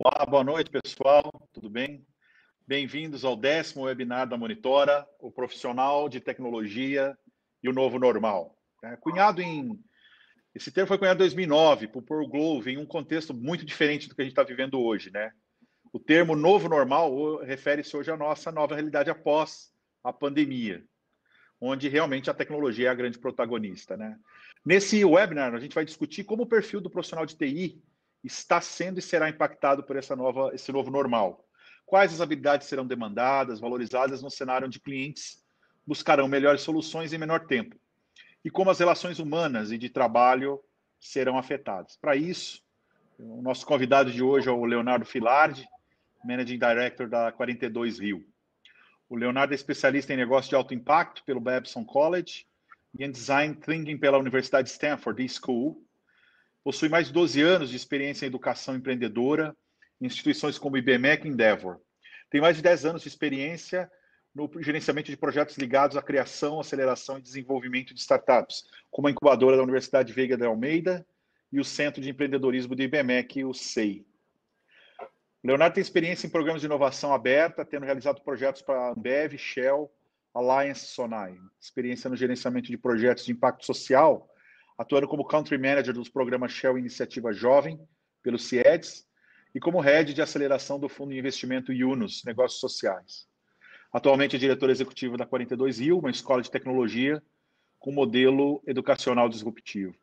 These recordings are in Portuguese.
Olá, boa noite, pessoal. Tudo bem? Bem-vindos ao 10º webinar da Monitora, o profissional de tecnologia e o novo normal. Esse termo foi cunhado em 2009 por Paul Grove, em um contexto muito diferente do que a gente está vivendo hoje, né? O termo novo normal refere-se hoje à nossa nova realidade após a pandemia, onde realmente a tecnologia é a grande protagonista, né? Nesse webinar, a gente vai discutir como o perfil do profissional de TI está sendo e será impactado por esse novo normal. Quais as habilidades serão demandadas, valorizadas no cenário onde clientes buscarão melhores soluções em menor tempo. E como as relações humanas e de trabalho serão afetadas. Para isso, o nosso convidado de hoje é o Leonardo Filardi, Managing Director da 42Rio. O Leonardo é especialista em negócios de alto impacto pelo Babson College e em Design Thinking pela Universidade Stanford School. Possui mais de 12 anos de experiência em educação empreendedora em instituições como IBMEC e Endeavor. Tem mais de 10 anos de experiência no gerenciamento de projetos ligados à criação, aceleração e desenvolvimento de startups, como a incubadora da Universidade Veiga de Almeida e o Centro de Empreendedorismo do IBMEC, o CEI. Leonardo tem experiência em programas de inovação aberta, tendo realizado projetos para a Ambev, Shell, Alliance, Sonai. Experiência no gerenciamento de projetos de impacto social, atuando como Country Manager dos programas Shell Iniciativa Jovem, pelo CIEDS, e como Head de Aceleração do Fundo de Investimento Yunus, Negócios Sociais. Atualmente é diretor executivo da 42Rio, uma escola de tecnologia com modelo educacional disruptivo.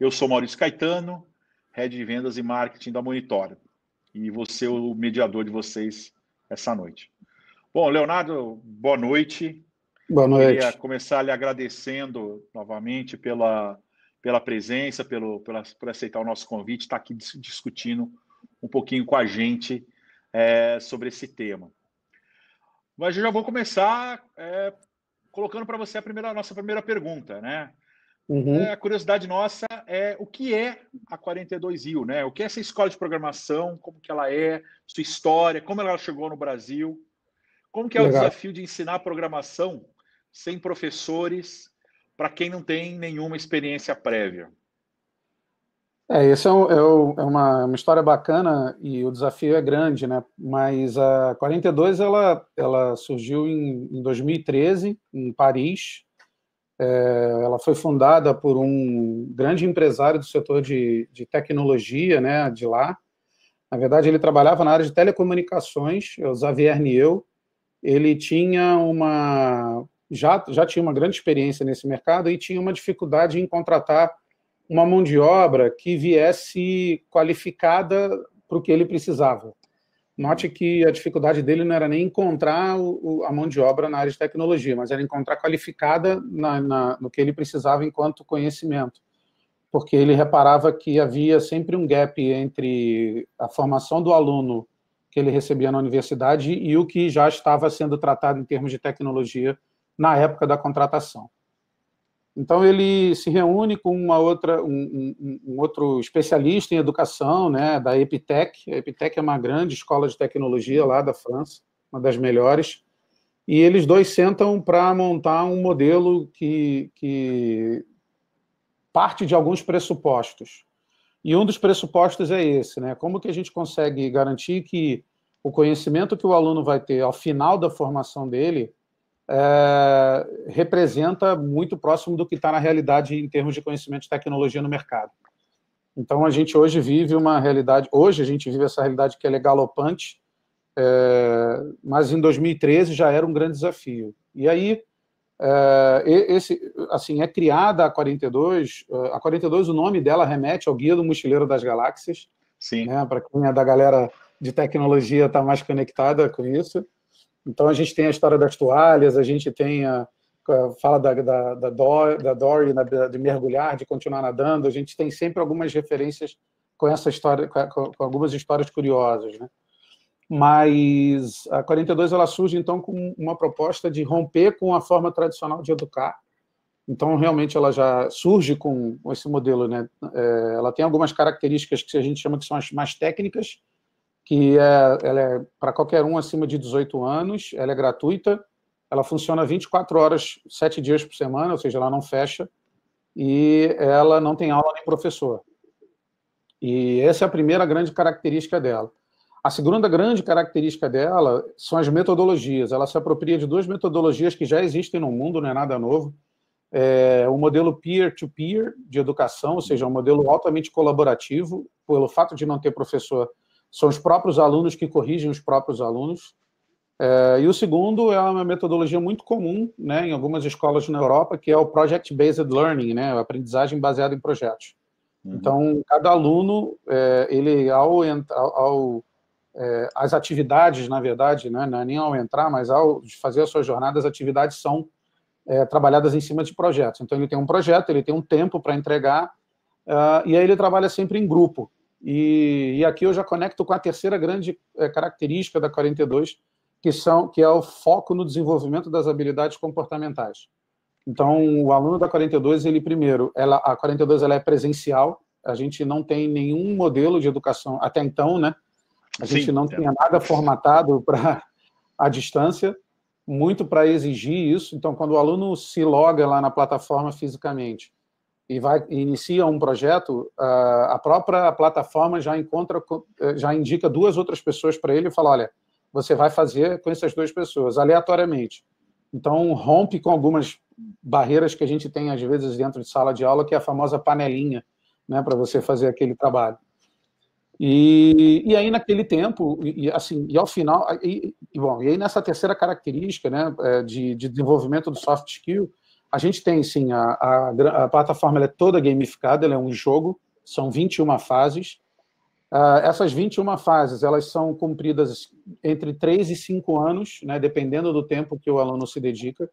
Eu sou Maurício Caetano, Head de Vendas e Marketing da Monitora, e vou ser o mediador de vocês essa noite. Bom, Leonardo, boa noite. Boa noite. Queria começar lhe agradecendo novamente pela presença, por aceitar o nosso convite, estar aqui discutindo um pouquinho com a gente sobre esse tema. Mas eu já vou começar colocando para você a nossa primeira pergunta, né? A curiosidade nossa é o que é a 42Rio, né? O que é essa escola de programação, como que ela é, sua história, como ela chegou no Brasil, como que é o desafio de ensinar programação sem professores para quem não tem nenhuma experiência prévia? Essa é uma história bacana e o desafio é grande, né? Mas a 42 ela surgiu em 2013, em Paris. Ela foi fundada por um grande empresário do setor de tecnologia, né, de lá. Na verdade, ele trabalhava na área de telecomunicações, é o Xavier Niel. Ele tinha já tinha uma grande experiência nesse mercado e tinha uma dificuldade em contratar uma mão de obra que viesse qualificada para o que ele precisava. Note que a dificuldade dele não era nem encontrar a mão de obra na área de tecnologia, mas era encontrar qualificada no que ele precisava enquanto conhecimento, porque ele reparava que havia sempre um gap entre a formação do aluno que ele recebia na universidade e o que já estava sendo tratado em termos de tecnologia na época da contratação. Então, ele se reúne com um outro especialista em educação, né, da Epitech. A Epitech é uma grande escola de tecnologia lá da França, uma das melhores, e eles dois sentam para montar um modelo que parte de alguns pressupostos. E um dos pressupostos é esse, né? Como que a gente consegue garantir que o conhecimento que o aluno vai ter ao final da formação dele representa muito próximo do que está na realidade em termos de conhecimento de tecnologia no mercado. Então, a gente hoje vive essa realidade que ela é galopante, mas em 2013 já era um grande desafio. E aí, é criada a 42, o nome dela remete ao Guia do Mochileiro das Galáxias. Sim. Né, para quem é da galera de tecnologia está mais conectada com isso. Então, a gente tem a história das toalhas, a gente tem fala da Dory, de mergulhar, de continuar nadando, a gente tem sempre algumas referências com essa história, com algumas histórias curiosas, né? Mas a 42 ela surge, então, com uma proposta de romper com a forma tradicional de educar. Então, realmente, ela já surge com esse modelo, né? Ela tem algumas características que a gente chama que são as mais técnicas, que ela é para qualquer um acima de 18 anos, ela é gratuita, ela funciona 24 horas, 7 dias por semana, ou seja, ela não fecha, e ela não tem aula nem professor. E essa é a primeira grande característica dela. A segunda grande característica dela são as metodologias. Ela se apropria de duas metodologias que já existem no mundo, não é nada novo. O modelo peer-to-peer de educação, ou seja, um modelo altamente colaborativo, pelo fato de não ter professor, são os próprios alunos que corrigem os próprios alunos. E o segundo é uma metodologia muito comum, né, em algumas escolas na Europa, que é o Project-Based Learning, né, a aprendizagem baseada em projetos. Então, cada aluno, ele as atividades, na verdade, né, não é nem ao entrar, mas ao fazer a sua jornada, as atividades são trabalhadas em cima de projetos. Então, ele tem um projeto, ele tem um tempo para entregar, e aí ele trabalha sempre em grupo. E aqui eu já conecto com a terceira grande característica da 42, que é o foco no desenvolvimento das habilidades comportamentais. Então, o aluno da 42, ele primeiro, a 42 ela é presencial, a gente não tem nenhum modelo de educação, até então, né? A gente não tinha nada formatado para a distância, muito para exigir isso. Então, quando o aluno se loga lá na plataforma fisicamente e inicia um projeto, a própria plataforma já indica duas outras pessoas para ele e fala, olha, você vai fazer com essas duas pessoas, aleatoriamente. Então, rompe com algumas barreiras que a gente tem, às vezes, dentro de sala de aula, que é a famosa panelinha, né, para você fazer aquele trabalho. E aí, naquele tempo, e ao final, e aí nessa terceira característica, né, de desenvolvimento do soft skill, a gente tem, sim, a plataforma ela é toda gamificada, ela é um jogo, são 21 fases. Essas 21 fases, elas são cumpridas entre 3 e 5 anos, né, dependendo do tempo que o aluno se dedica,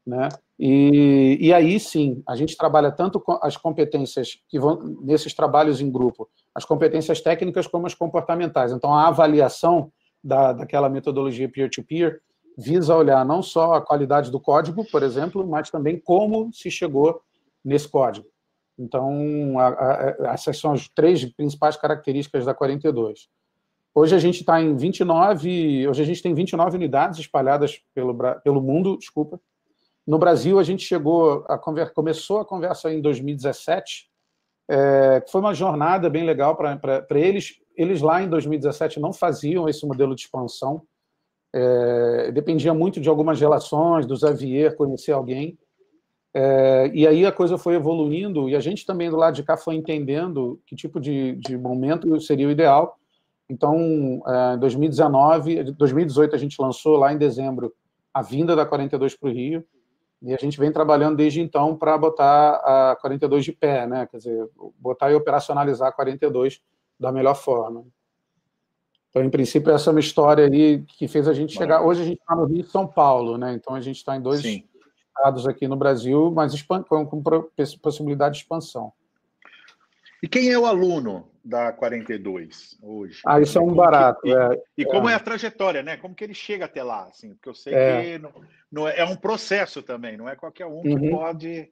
né? E aí, sim, a gente trabalha tanto com as competências que vão nesses trabalhos em grupo, as competências técnicas como as comportamentais. Então, a avaliação daquela metodologia peer-to-peer visa olhar não só a qualidade do código, por exemplo, mas também como se chegou nesse código. Então, essas são as 3 principais características da 42. Hoje a gente está em 29, hoje a gente tem 29 unidades espalhadas pelo mundo, desculpa. No Brasil, a gente começou a conversa em 2017, que foi uma jornada bem legal para eles. Eles lá em 2017 não faziam esse modelo de expansão, dependia muito de algumas relações, do Xavier conhecer alguém, e aí a coisa foi evoluindo, e a gente também do lado de cá foi entendendo que tipo de momento seria o ideal. Então, em 2018 a gente lançou lá em dezembro a vinda da 42 para o Rio, e a gente vem trabalhando desde então para botar a 42 de pé, né? Quer dizer, botar e operacionalizar a 42 da melhor forma. Então, em princípio, essa é uma história aí que fez a gente chegar... Hoje a gente está no Rio e São Paulo, né? Então, a gente está em 2 estados aqui no Brasil, mas com possibilidade de expansão. E quem é o aluno da 42 hoje? Isso é um barato. Como é a trajetória, né? Como que ele chega até lá? Assim, porque eu sei que não é um processo também, não é qualquer um que pode...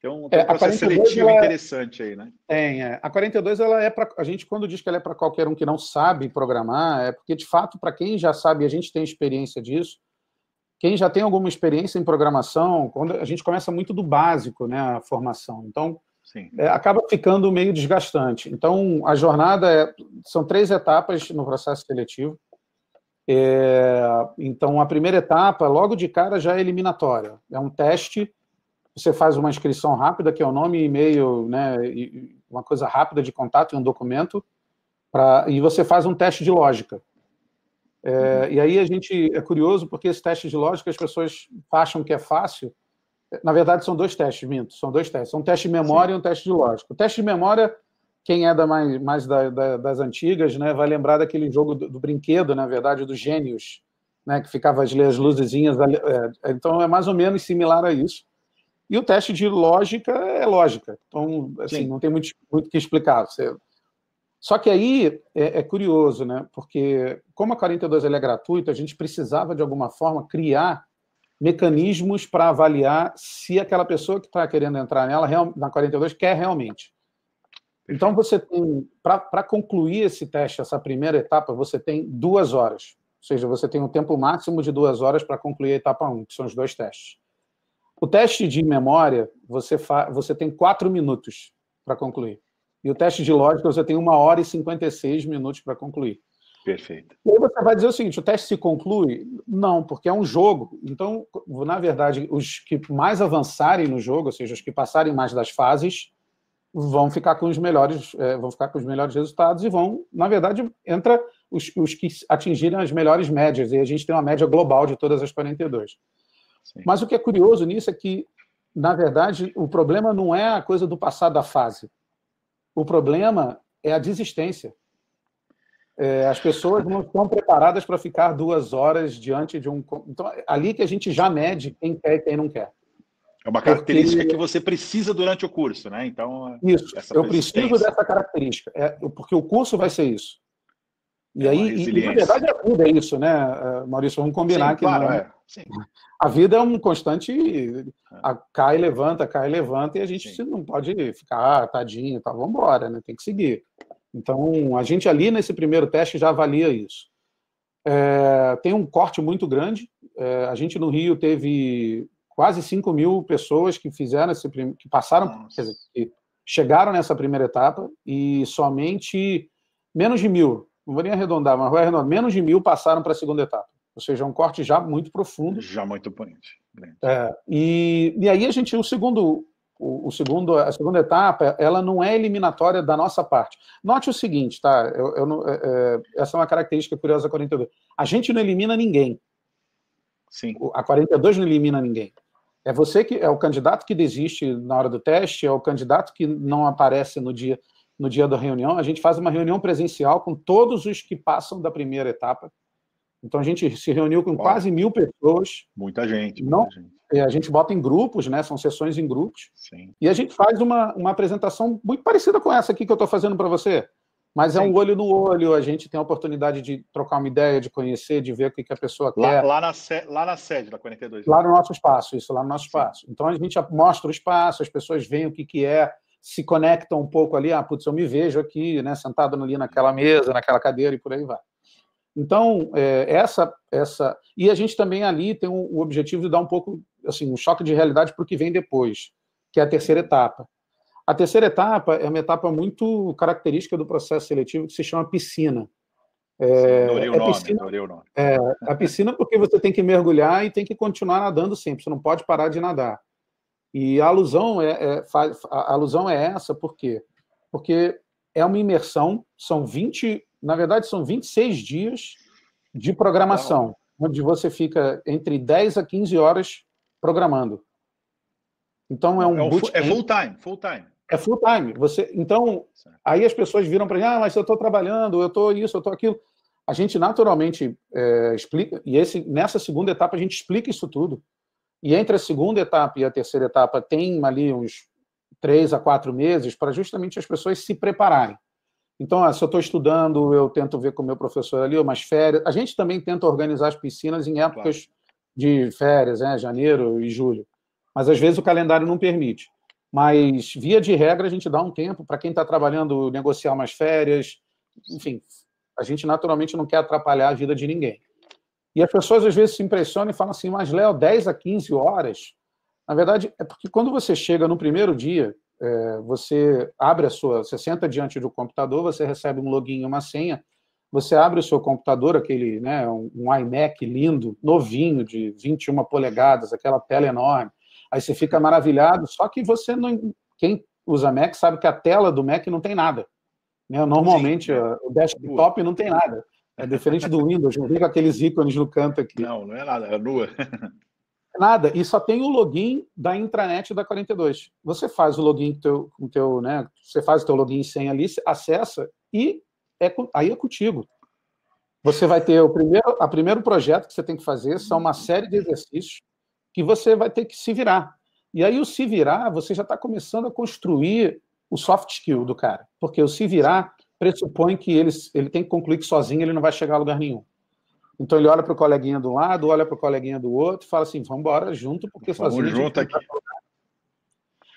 Tem um processo seletivo interessante aí, né? A 42, ela é para... A gente, quando diz que ela é para qualquer um que não sabe programar, é porque, de fato, para quem já sabe, a gente tem experiência disso, quem já tem alguma experiência em programação, quando a gente começa muito do básico, né, a formação. Então, acaba ficando meio desgastante. Então, a jornada são 3 etapas no processo seletivo. Então, a primeira etapa, logo de cara, já é eliminatória. É um teste, você faz uma inscrição rápida, que é o nome, e-mail, né, uma coisa rápida de contato e um documento, e você faz um teste de lógica. E aí a gente é curioso, porque esse teste de lógica as pessoas acham que é fácil. Na verdade, são 2 testes, são 2 testes. Um teste de memória e um teste de lógica. O teste de memória, quem é mais das antigas, né, vai lembrar daquele jogo do brinquedo, na verdade, dos gênios, né, que ficava as luzezinhas. Então, é mais ou menos similar a isso. E o teste de lógica é lógica. Então, assim, não tem muito o que explicar. Só que aí é curioso, né, porque como a 42 ela é gratuita, a gente precisava, de alguma forma, criar mecanismos para avaliar se aquela pessoa que está querendo entrar na 42 quer realmente. Então, você tem, para concluir esse teste, essa primeira etapa, você tem 2 horas. Ou seja, você tem um tempo máximo de 2 horas para concluir a etapa 1, que são os 2 testes. O teste de memória, você tem 4 minutos para concluir. E o teste de lógica, você tem 1 hora e 56 minutos para concluir. Perfeito. E aí você vai dizer o seguinte, o teste se conclui? Não, porque é um jogo. Então, na verdade, os que mais avançarem no jogo, ou seja, os que passarem mais das fases, vão ficar com os melhores resultados e vão, na verdade, entra os que atingirem as melhores médias, e a gente tem uma média global de todas as 42. Sim. Mas o que é curioso nisso é que, na verdade, o problema não é a coisa do passar da fase. O problema é a desistência. As pessoas não estão preparadas para ficar 2 horas diante de um... Então, é ali que a gente já mede quem quer e quem não quer. É uma característica que você precisa durante o curso, né? Então, isso, eu preciso dessa característica, porque o curso vai ser isso. E aí, na verdade, a vida é isso, né, Maurício? Vamos combinar. Sim, que claro, não é. Sim. A vida é um constante cai, levanta, e a gente não pode ficar tadinho, tá, vamos embora, né? Tem que seguir. Então, a gente ali nesse primeiro teste já avalia isso. Tem um corte muito grande. A gente no Rio teve quase 5.000 pessoas que fizeram que passaram, quer dizer, que chegaram nessa primeira etapa e somente menos de 1.000, não vou nem arredondar, mas vou arredondar, menos de 1.000 passaram para a segunda etapa. Ou seja, um corte já muito profundo. Já muito grande. E aí a gente, a segunda etapa, ela não é eliminatória da nossa parte. Note o seguinte, tá? Essa é uma característica curiosa da 42. A gente não elimina ninguém. Sim. A 42 não elimina ninguém. É você que é o candidato que desiste na hora do teste, é o candidato que não aparece no dia da reunião. A gente faz uma reunião presencial com todos os que passam da primeira etapa. Então a gente se reuniu com quase 1.000 pessoas. Muita gente. A gente bota em grupos, né? São sessões em grupos. Sim. E a gente faz uma apresentação muito parecida com essa aqui que eu estou fazendo para você. Mas é um olho no olho, a gente tem a oportunidade de trocar uma ideia, de conhecer, de ver o que a pessoa quer. Lá na sede da 42. Lá no nosso espaço, lá no nosso espaço. Então a gente mostra o espaço, as pessoas veem o que é, se conectam um pouco ali, putz, eu me vejo aqui, né, sentado ali naquela mesa, naquela cadeira e por aí vai. Então, e a gente também ali tem o objetivo de dar um pouco, assim, um choque de realidade para o que vem depois, que é a terceira etapa. A terceira etapa é uma etapa muito característica do processo seletivo que se chama piscina. Adorei o nome. A piscina porque você tem que mergulhar e tem que continuar nadando sempre, você não pode parar de nadar. E a alusão é essa, por quê? Porque é uma imersão, na verdade são 26 dias de programação, onde você fica entre 10 a 15 horas programando. Então é full time. É full time. Então, aí as pessoas viram para mim, mas eu estou trabalhando, eu estou isso, eu estou aquilo. A gente naturalmente explica, e nessa segunda etapa a gente explica isso tudo. E entre a segunda etapa e a terceira etapa tem ali uns 3 a 4 meses para justamente as pessoas se prepararem. Então, se eu estou estudando, eu tento ver com o meu professor ali, umas férias. A gente também tenta organizar as piscinas em épocas de férias, né, janeiro e julho. Mas às vezes o calendário não permite. Mas, via de regra, a gente dá um tempo para quem está trabalhando, negociar umas férias. Enfim, a gente naturalmente não quer atrapalhar a vida de ninguém. E as pessoas, às vezes, se impressionam e falam assim, mas, Léo, 10 a 15 horas? Na verdade, é porque quando você chega no primeiro dia, você abre você senta diante do computador, você recebe um login e uma senha, você abre o seu computador, aquele, né, um iMac lindo, novinho, de 21 polegadas, aquela tela enorme. Aí você fica maravilhado, só que você não... Quem usa Mac sabe que a tela do Mac não tem nada. Né? Normalmente, o desktop não tem nada. É diferente do Windows, não vem com aqueles ícones no canto aqui. Não é nada, é nua. Nada, e só tem o login da intranet da 42. Você faz o login com teu, né? Você faz o teu login e senha ali, acessa, e aí é contigo. Você vai ter o primeiro projeto que você tem que fazer, são uma série de exercícios que você vai ter que se virar. E aí o se virar, você já está começando a construir o soft skill do cara. Porque o se virar pressupõe que ele tem que concluir que sozinho ele não vai chegar a lugar nenhum. Então ele olha para o coleguinha do lado, olha para o coleguinha do outro e fala assim, vamos embora junto, porque sozinho... Vamos junto aqui.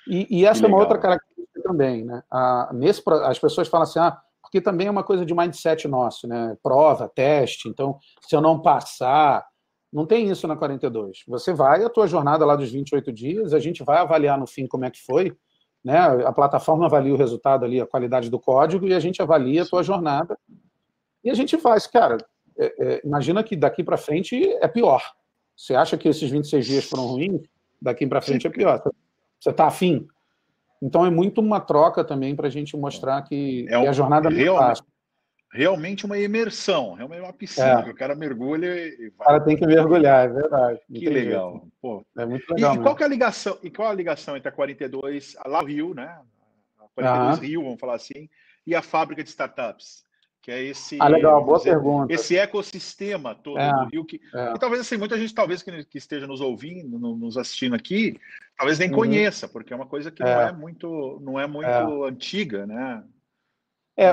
E essa é uma outra característica também, né? As pessoas falam assim, porque também é uma coisa de mindset nosso, né? Prova, teste, então se eu não passar... Não tem isso na 42. Você vai, a tua jornada lá dos 28 dias, a gente vai avaliar no fim como é que foi, né? A plataforma avalia o resultado ali, a qualidade do código, e a gente avalia a tua jornada. E a gente faz, cara, imagina que daqui para frente é pior. Você acha que esses 26 dias foram ruins? Daqui para frente é pior. Você está afim? Então é muito uma troca também para a gente mostrar que a jornada não é fácil. Realmente uma imersão, realmente uma piscina, que o cara mergulha e vai. O cara tem que mergulhar, é verdade. Que legal. Pô. É muito legal. E qual que é a ligação? E qual a ligação entre a 42, lá no Rio, né? A 42 Rio, vamos falar assim, e a fábrica de startups? Que é esse, legal, boa pergunta. Esse ecossistema todo do Rio que talvez assim, muita gente talvez que esteja nos ouvindo, nos assistindo aqui, talvez nem conheça, porque é uma coisa que não é muito antiga, né?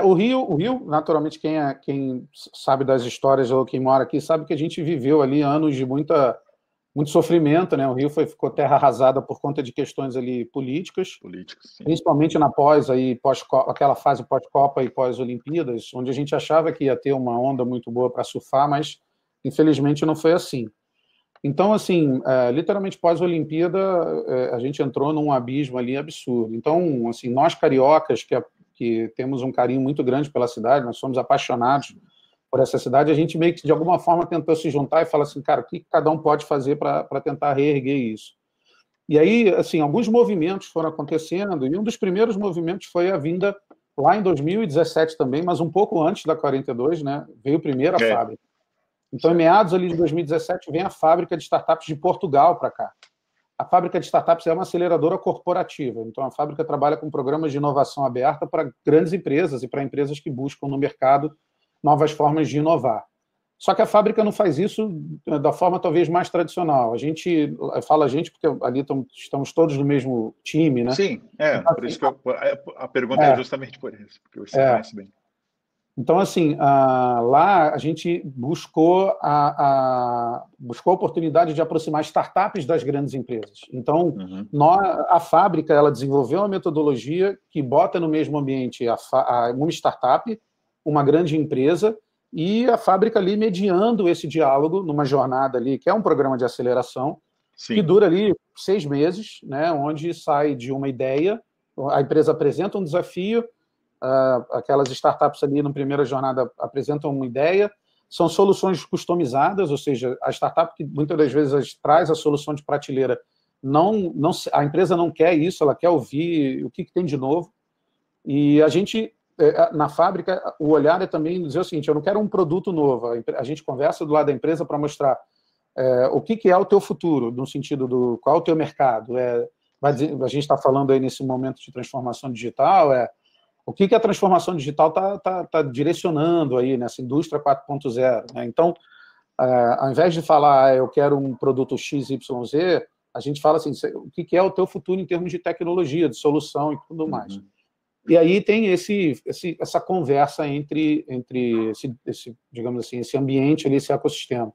O Rio, naturalmente, quem sabe das histórias ou quem mora aqui sabe que a gente viveu ali anos de muito sofrimento, né? O Rio ficou terra arrasada por conta de questões ali políticas, sim. Principalmente na aquela fase pós-Copa e pós-Olimpíadas, onde a gente achava que ia ter uma onda muito boa para surfar, mas infelizmente não foi assim. Então, assim, literalmente pós-Olimpíada, a gente entrou num abismo ali absurdo. Então, assim, nós cariocas, que temos um carinho muito grande pela cidade, nós somos apaixonados por essa cidade, a gente meio que, de alguma forma, tentou se juntar e falar assim, cara, o que cada um pode fazer para tentar reerguer isso? E aí, assim, alguns movimentos foram acontecendo, e um dos primeiros movimentos foi a vinda, lá em 2017 também, mas um pouco antes da 42, né, veio primeiro a fábrica. Então, em meados ali de 2017, vem a fábrica de startups de Portugal para cá. A fábrica de startups é uma aceleradora corporativa, então a fábrica trabalha com programas de inovação aberta para grandes empresas e para empresas que buscam no mercado novas formas de inovar. Só que a fábrica não faz isso da forma talvez mais tradicional. Fala a gente porque ali estamos todos no mesmo time, né? Sim, então, por isso que a pergunta é justamente por isso, porque você conhece bem. Então, assim, lá a gente buscou a oportunidade de aproximar startups das grandes empresas. Então, a fábrica ela desenvolveu uma metodologia que bota no mesmo ambiente uma startup, uma grande empresa, e a fábrica ali mediando esse diálogo numa jornada ali, que é um programa de aceleração, que dura ali 6 meses, né, onde sai de uma ideia, a empresa apresenta um desafio, aquelas startups ali na primeira jornada apresentam uma ideia, são soluções customizadas, ou seja, a startup que muitas das vezes traz a solução de prateleira, a empresa não quer isso, ela quer ouvir o que tem de novo, e a gente, na fábrica, o olhar é também dizer o seguinte, eu não quero um produto novo, a gente conversa do lado da empresa para mostrar o que é o teu futuro, no sentido do qual é o teu mercado, a gente está falando aí nesse momento de transformação digital, o que a transformação digital está direcionando aí nessa indústria 4.0, né? Então, ao invés de falar eu quero um produto XYZ, a gente fala assim, o que é o teu futuro em termos de tecnologia, de solução e tudo mais. E aí tem essa conversa entre esse, digamos assim, esse ambiente ali, esse ecossistema.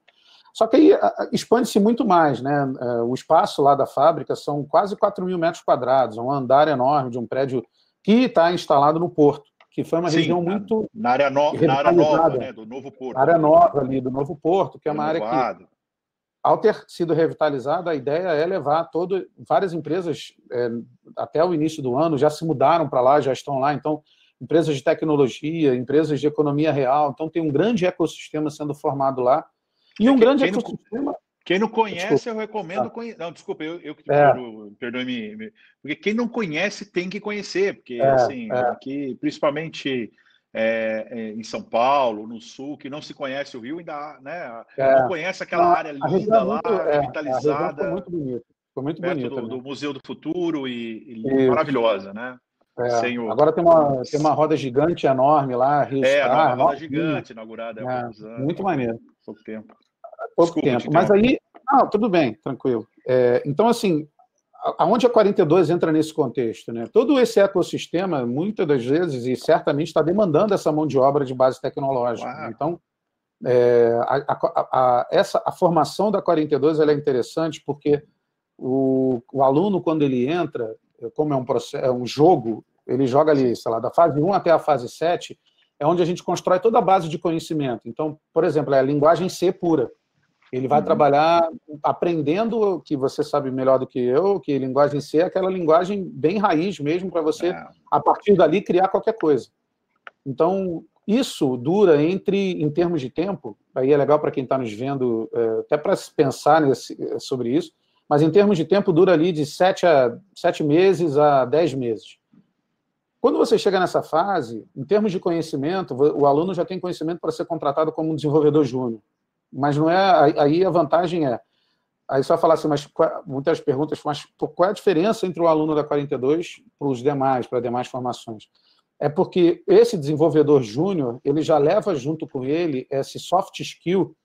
Só que aí expande-se muito mais, né? O espaço lá da fábrica são quase 4.000 metros quadrados, um andar enorme de um prédio que está instalado no Porto, que foi uma região muito... Na área nova, né, do novo Porto. Na área nova ali, do novo Porto, que é uma área que, ao ter sido revitalizada, a ideia é levar várias empresas, até o início do ano, já se mudaram para lá, já estão lá, então, empresas de tecnologia, empresas de economia real, então tem um grande ecossistema sendo formado lá, e grande ecossistema... Quem não conhece, eu recomendo conhecer. Não, desculpa, eu que perdoe-me. Porque quem não conhece tem que conhecer, porque assim, aqui, principmente em São Paulo, no Sul, que não se conhece o Rio, ainda não conhece aquela área linda lá, revitalizada. Ficou muito bonito. Ficou muito bonito. Perto do Museu do Futuro e maravilhosa, né? Agora tem uma roda gigante enorme lá, Rio Star. Uma roda gigante inaugurada há alguns anos. Muito maneiro. Pouco tempo. Pouco tempo. Mas aí... Não, tudo bem, tranquilo. Então, assim, aonde a 42 entra nesse contexto, né? Todo esse ecossistema, muitas das vezes, e certamente está demandando essa mão de obra de base tecnológica. Né? Então, a formação da 42 ela é interessante porque o aluno, quando ele entra, como é um jogo, ele joga ali, sei lá, da fase 1 até a fase 7, é onde a gente constrói toda a base de conhecimento. Então, por exemplo, é a linguagem C pura. Ele vai trabalhar aprendendo, que você sabe melhor do que eu, que linguagem C é aquela linguagem bem raiz mesmo, para você, a partir dali, criar qualquer coisa. Então, Isso dura em termos de tempo, aí é legal para quem está nos vendo, até para se pensar sobre isso, mas em termos de tempo dura ali de 7 meses a 10 meses. Quando você chega nessa fase, em termos de conhecimento, o aluno já tem conhecimento para ser contratado como um desenvolvedor júnior. Mas não é, aí a vantagem é, aí você vai falar assim, mas muitas perguntas, mas qual é a diferença entre o aluno da 42 para os demais, para demais formações? É porque esse desenvolvedor júnior, ele já leva junto com ele esse soft skill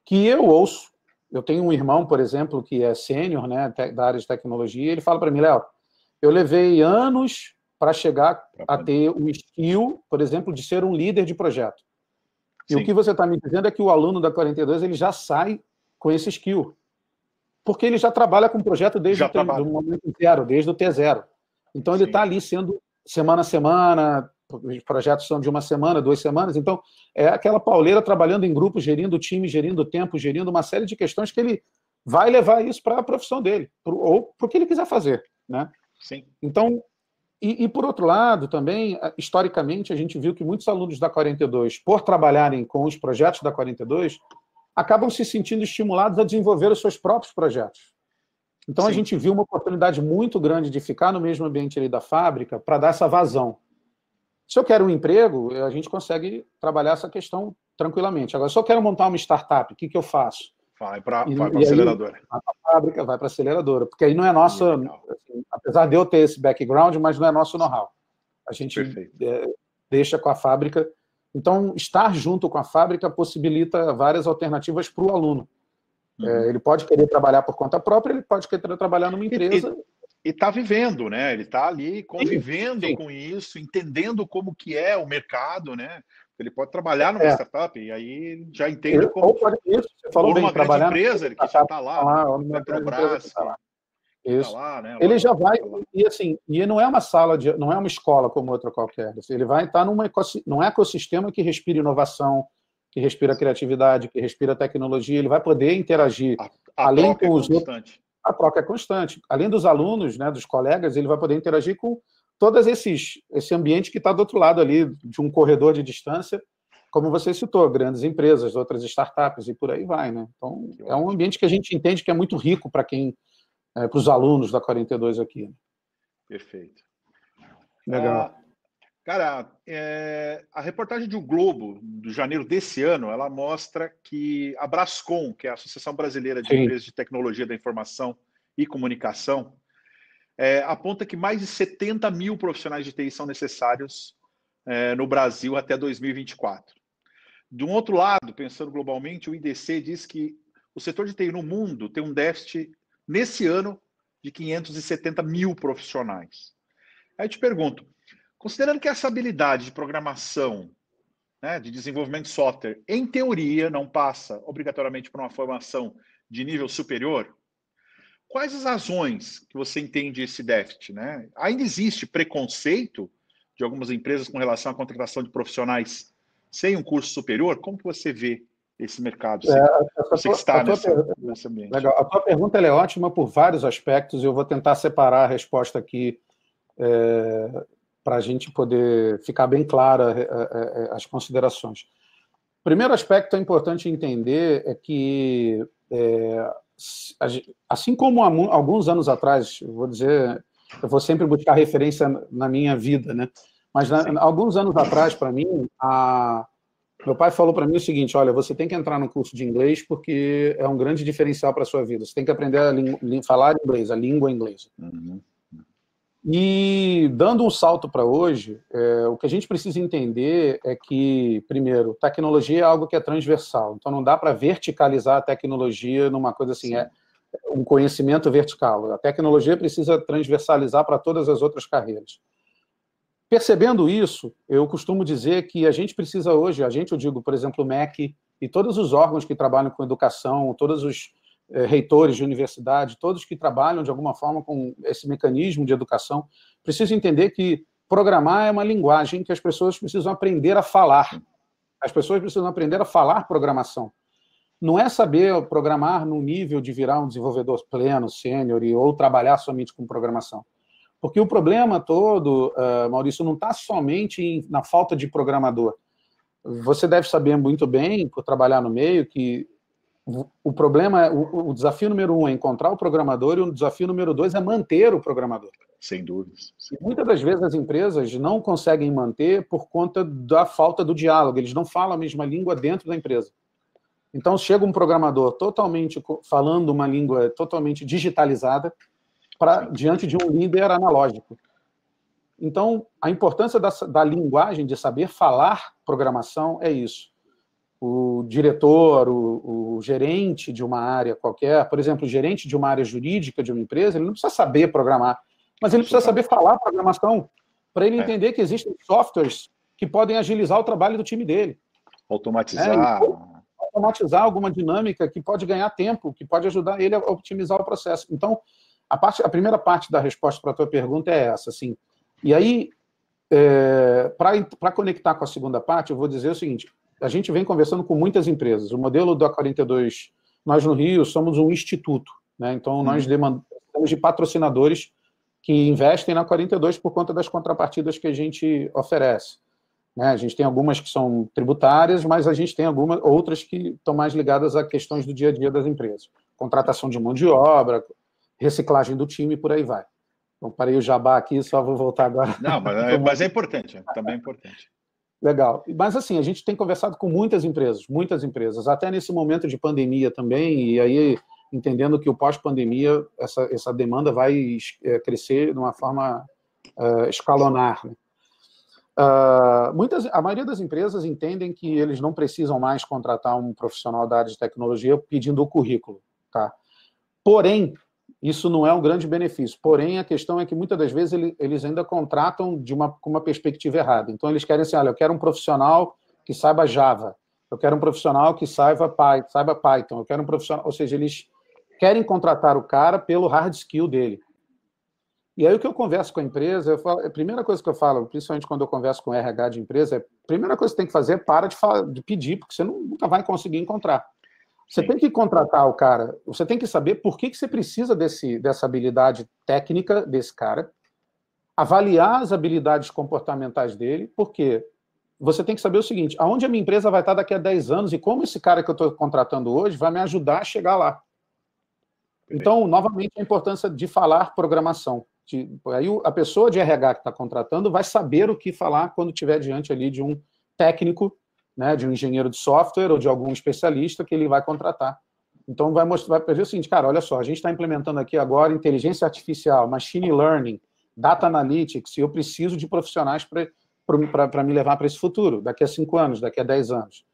que eu ouço. Eu tenho um irmão, por exemplo, que é sênior, né, da área de tecnologia, e ele fala para mim, Léo, eu levei anos para chegar a ter o skill, por exemplo, de ser um líder de projeto. E o que você está me dizendo é que o aluno da 42 ele já sai com esse skill. Porque ele já trabalha com o projeto desde o momento zero, desde o T0. Então, ele está ali sendo semana a semana, os projetos são de 1 semana, 2 semanas, então é aquela pauleira trabalhando em grupos, gerindo o time, gerindo o tempo, gerindo uma série de questões que ele vai levar isso para a profissão dele, ou para o que ele quiser fazer, né? Sim. Então, e por outro lado, também, historicamente, a gente viu que muitos alunos da 42, por trabalharem com os projetos da 42, acabam se sentindo estimulados a desenvolver os seus próprios projetos. Então, a gente viu uma oportunidade muito grande de ficar no mesmo ambiente ali da fábrica para dar essa vazão. Se eu quero um emprego, a gente consegue trabalhar essa questão tranquilamente. Agora, se eu quero montar uma startup, o que eu faço? Vai para a aceleradora. Vai para a fábrica, vai para a aceleradora. Porque aí não é nossa... Assim, apesar de eu ter esse background, mas não é nosso know-how. A gente deixa com a fábrica. Então, estar junto com a fábrica possibilita várias alternativas para o aluno. Ele pode querer trabalhar por conta própria, ele pode querer trabalhar numa empresa. E está vivendo, né? Ele está ali convivendo com isso, entendendo como que é o mercado, né? Ele pode trabalhar numa startup e aí já entende como... Ou pode isso, você falou bem, trabalhar empresa, ele que já está lá, Petrobras, isso. Tá lá, né? Ele já vai, e assim, e não é uma sala, não é uma escola como outra qualquer. Ele vai estar num ecossistema que respira inovação, que respira criatividade, que respira tecnologia, ele vai poder interagir. Além com os outros, a troca é constante. Além dos alunos, né, dos colegas, ele vai poder interagir com todos esse ambiente que está do outro lado ali, de um corredor de distância, como você citou, grandes empresas, outras startups e por aí vai, né? Então, é um ambiente que a gente entende que é muito rico para os alunos da 42 aqui. Né? Perfeito. Legal. Cara, a reportagem de O Globo, de janeiro desse ano, ela mostra que a Brascom, que é a Associação Brasileira de Empresas de Tecnologia da Informação e Comunicação, aponta que mais de 70 mil profissionais de TI são necessários no Brasil até 2024. De um outro lado, pensando globalmente, o IDC diz que o setor de TI no mundo tem um déficit, nesse ano, de 570 mil profissionais. Aí eu te pergunto, considerando que essa habilidade de programação, né, de desenvolvimento de software, em teoria, não passa obrigatoriamente por uma formação de nível superior, quais as razões que você entende esse déficit? Né? Ainda existe preconceito de algumas empresas com relação à contratação de profissionais sem um curso superior? Como que você vê esse mercado? Você que está nesse ambiente. Legal. A tua pergunta é ótima por vários aspectos, e eu vou tentar separar a resposta aqui para a gente poder ficar bem clara as considerações. O primeiro aspecto é importante entender é que, assim como há alguns anos atrás, eu vou sempre buscar referência na minha vida, né? Mas alguns anos atrás, para mim, meu pai falou para mim o seguinte: olha, você tem que entrar no curso de inglês porque é um grande diferencial para a sua vida. Você tem que aprender a falar inglês, a língua inglesa. Uhum. E, dando um salto para hoje, o que a gente precisa entender é que, primeiro, tecnologia é algo que é transversal. Então, não dá para verticalizar a tecnologia numa coisa assim, um conhecimento vertical. A tecnologia precisa transversalizar para todas as outras carreiras. Percebendo isso, eu costumo dizer que a gente precisa hoje, eu digo, por exemplo, o MEC e todos os órgãos que trabalham com educação, todos os reitores de universidade, todos que trabalham de alguma forma com esse mecanismo de educação, precisam entender que programar é uma linguagem que as pessoas precisam aprender a falar. As pessoas precisam aprender a falar programação. Não é saber programar no nível de virar um desenvolvedor pleno, sênior, ou trabalhar somente com programação. Porque o problema todo, Maurício, não está somente na falta de programador. você deve saber muito bem, por trabalhar no meio, que o problema, o desafio número 1 é encontrar o programador e o desafio número 2 é manter o programador. Sem dúvidas. E muitas das vezes as empresas não conseguem manter por conta da falta do diálogo, eles não falam a mesma língua dentro da empresa. Então chega um programador totalmente falando uma língua totalmente digitalizada diante de um líder analógico. Então, a importância da linguagem, de saber falar programação, é isso. O diretor, o gerente de uma área qualquer, por exemplo, o gerente de uma área jurídica de uma empresa, ele não precisa saber programar, mas ele precisa saber falar programação, para ele entender que existem softwares que podem agilizar o trabalho do time dele. Automatizar. Automatizar alguma dinâmica que pode ganhar tempo, que pode ajudar ele a otimizar o processo. Então, a primeira parte da resposta para a tua pergunta é essa, assim. E aí, para conectar com a segunda parte, eu vou dizer o seguinte: a gente vem conversando com muitas empresas. O modelo da 42, nós no Rio somos um instituto, né? Então nós demandamos de patrocinadores que investem na 42 por conta das contrapartidas que a gente oferece, né? A gente tem algumas que são tributárias, mas a gente tem algumas outras que estão mais ligadas a questões do dia a dia das empresas. Contratação de mão de obra, reciclagem do time, por aí vai. Então, parei o jabá aqui, só vou voltar agora. Não, mas é importante, também é importante. Legal. Mas, assim, a gente tem conversado com muitas empresas, até nesse momento de pandemia também, e aí, entendendo que o pós-pandemia, essa demanda vai crescer de uma forma escalonar, né? A maioria das empresas entendem que eles não precisam mais contratar um profissional da área de tecnologia pedindo o currículo, tá? Porém, isso não é um grande benefício. Porém, a questão é que muitas das vezes eles ainda contratam com uma perspectiva errada. Então, eles querem assim, olha, eu quero um profissional que saiba Java, eu quero um profissional que saiba Python, eu quero um profissional... Ou seja, eles querem contratar o cara pelo hard skill dele. E aí o que eu converso com a empresa, a primeira coisa que eu falo, principalmente quando eu converso com RH de empresa, a primeira coisa que você tem que fazer é para de pedir, porque você nunca vai conseguir encontrar. Você tem que contratar o cara, você tem que saber por que você precisa dessa habilidade técnica desse cara, avaliar as habilidades comportamentais dele, porque você tem que saber o seguinte: aonde a minha empresa vai estar daqui a 10 anos e como esse cara que eu estou contratando hoje vai me ajudar a chegar lá. Então, novamente, a importância de falar programação. Aí a pessoa de RH que está contratando vai saber o que falar quando estiver diante ali de um técnico, né, de um engenheiro de software ou de algum especialista que ele vai contratar. Então, vai dizer o seguinte: cara, olha só, a gente está implementando aqui agora inteligência artificial, machine learning, data analytics, e eu preciso de profissionais para me levar para esse futuro, daqui a 5 anos, daqui a 10 anos.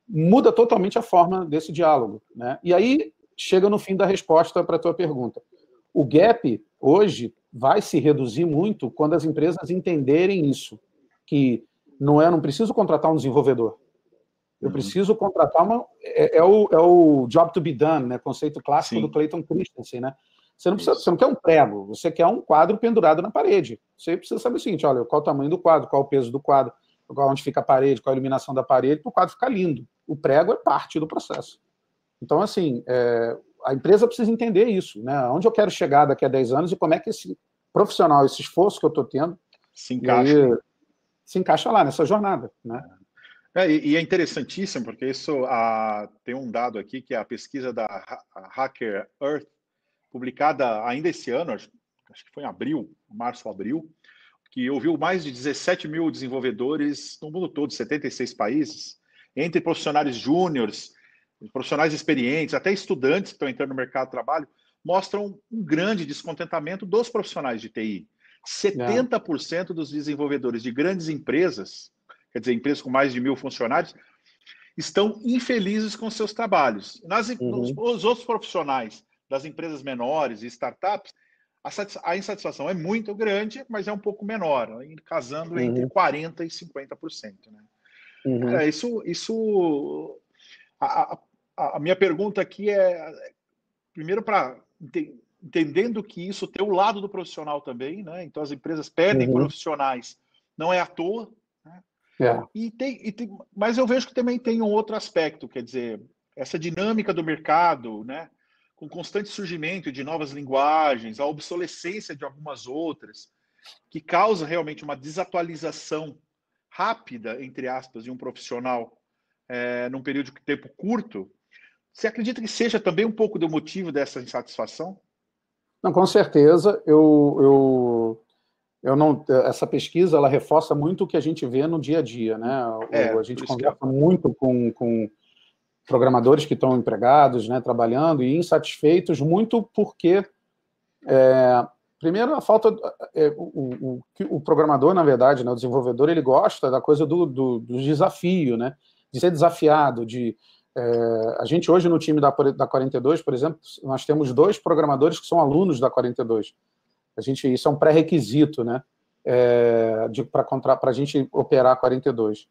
Muda totalmente a forma desse diálogo, né? E aí chega no fim da resposta para a tua pergunta. O gap, hoje, vai se reduzir muito quando as empresas entenderem isso, que não preciso contratar um desenvolvedor, eu preciso contratar o job to be done, né? Conceito clássico do Clayton Christensen, né? Você não quer um prego, você quer um quadro pendurado na parede. Você precisa saber o seguinte: olha, qual o tamanho do quadro, qual o peso do quadro, onde fica a parede, qual a iluminação da parede, para o quadro ficar lindo. O prego é parte do processo. Então, assim, a empresa precisa entender isso, né? Onde eu quero chegar daqui a 10 anos e como é que esse profissional, esse esforço que eu estou tendo, se encaixa lá nessa jornada, né? E é interessantíssimo, porque isso tem um dado aqui, que é a pesquisa da Hacker Earth, publicada ainda esse ano, acho que foi em abril, março, abril, que ouviu mais de 17 mil desenvolvedores no mundo todo, 76 países, entre profissionais júniores, profissionais experientes, até estudantes que estão entrando no mercado de trabalho, mostram um grande descontentamento dos profissionais de TI. 70% dos desenvolvedores de grandes empresas, quer dizer, empresas com mais de 1.000 funcionários, estão infelizes com seus trabalhos. Os outros profissionais das empresas menores e startups, a insatisfação é muito grande, mas é um pouco menor, casando entre 40% e 50%. Né? A minha pergunta aqui primeiro, entendendo que isso tem o lado do profissional também, né? Então as empresas perdem profissionais, não é à toa, né? Mas eu vejo que também tem um outro aspecto, quer dizer, essa dinâmica do mercado, né? Com constante surgimento de novas linguagens, a obsolescência de algumas outras, que causa realmente uma desatualização rápida, entre aspas, de um profissional num período de tempo curto, você acredita que seja também um pouco do motivo dessa insatisfação? Não, com certeza. Eu não, essa pesquisa ela reforça muito o que a gente vê no dia a dia, né? A gente conversa muito com programadores que estão empregados, né, trabalhando e insatisfeitos, muito porque, primeiro, a falta... o programador, na verdade, né, o desenvolvedor, ele gosta da coisa do desafio, né? De ser desafiado, a gente hoje no time da 42, por exemplo, nós temos 2 programadores que são alunos da 42. Isso é um pré-requisito, né, para a gente operar a 42.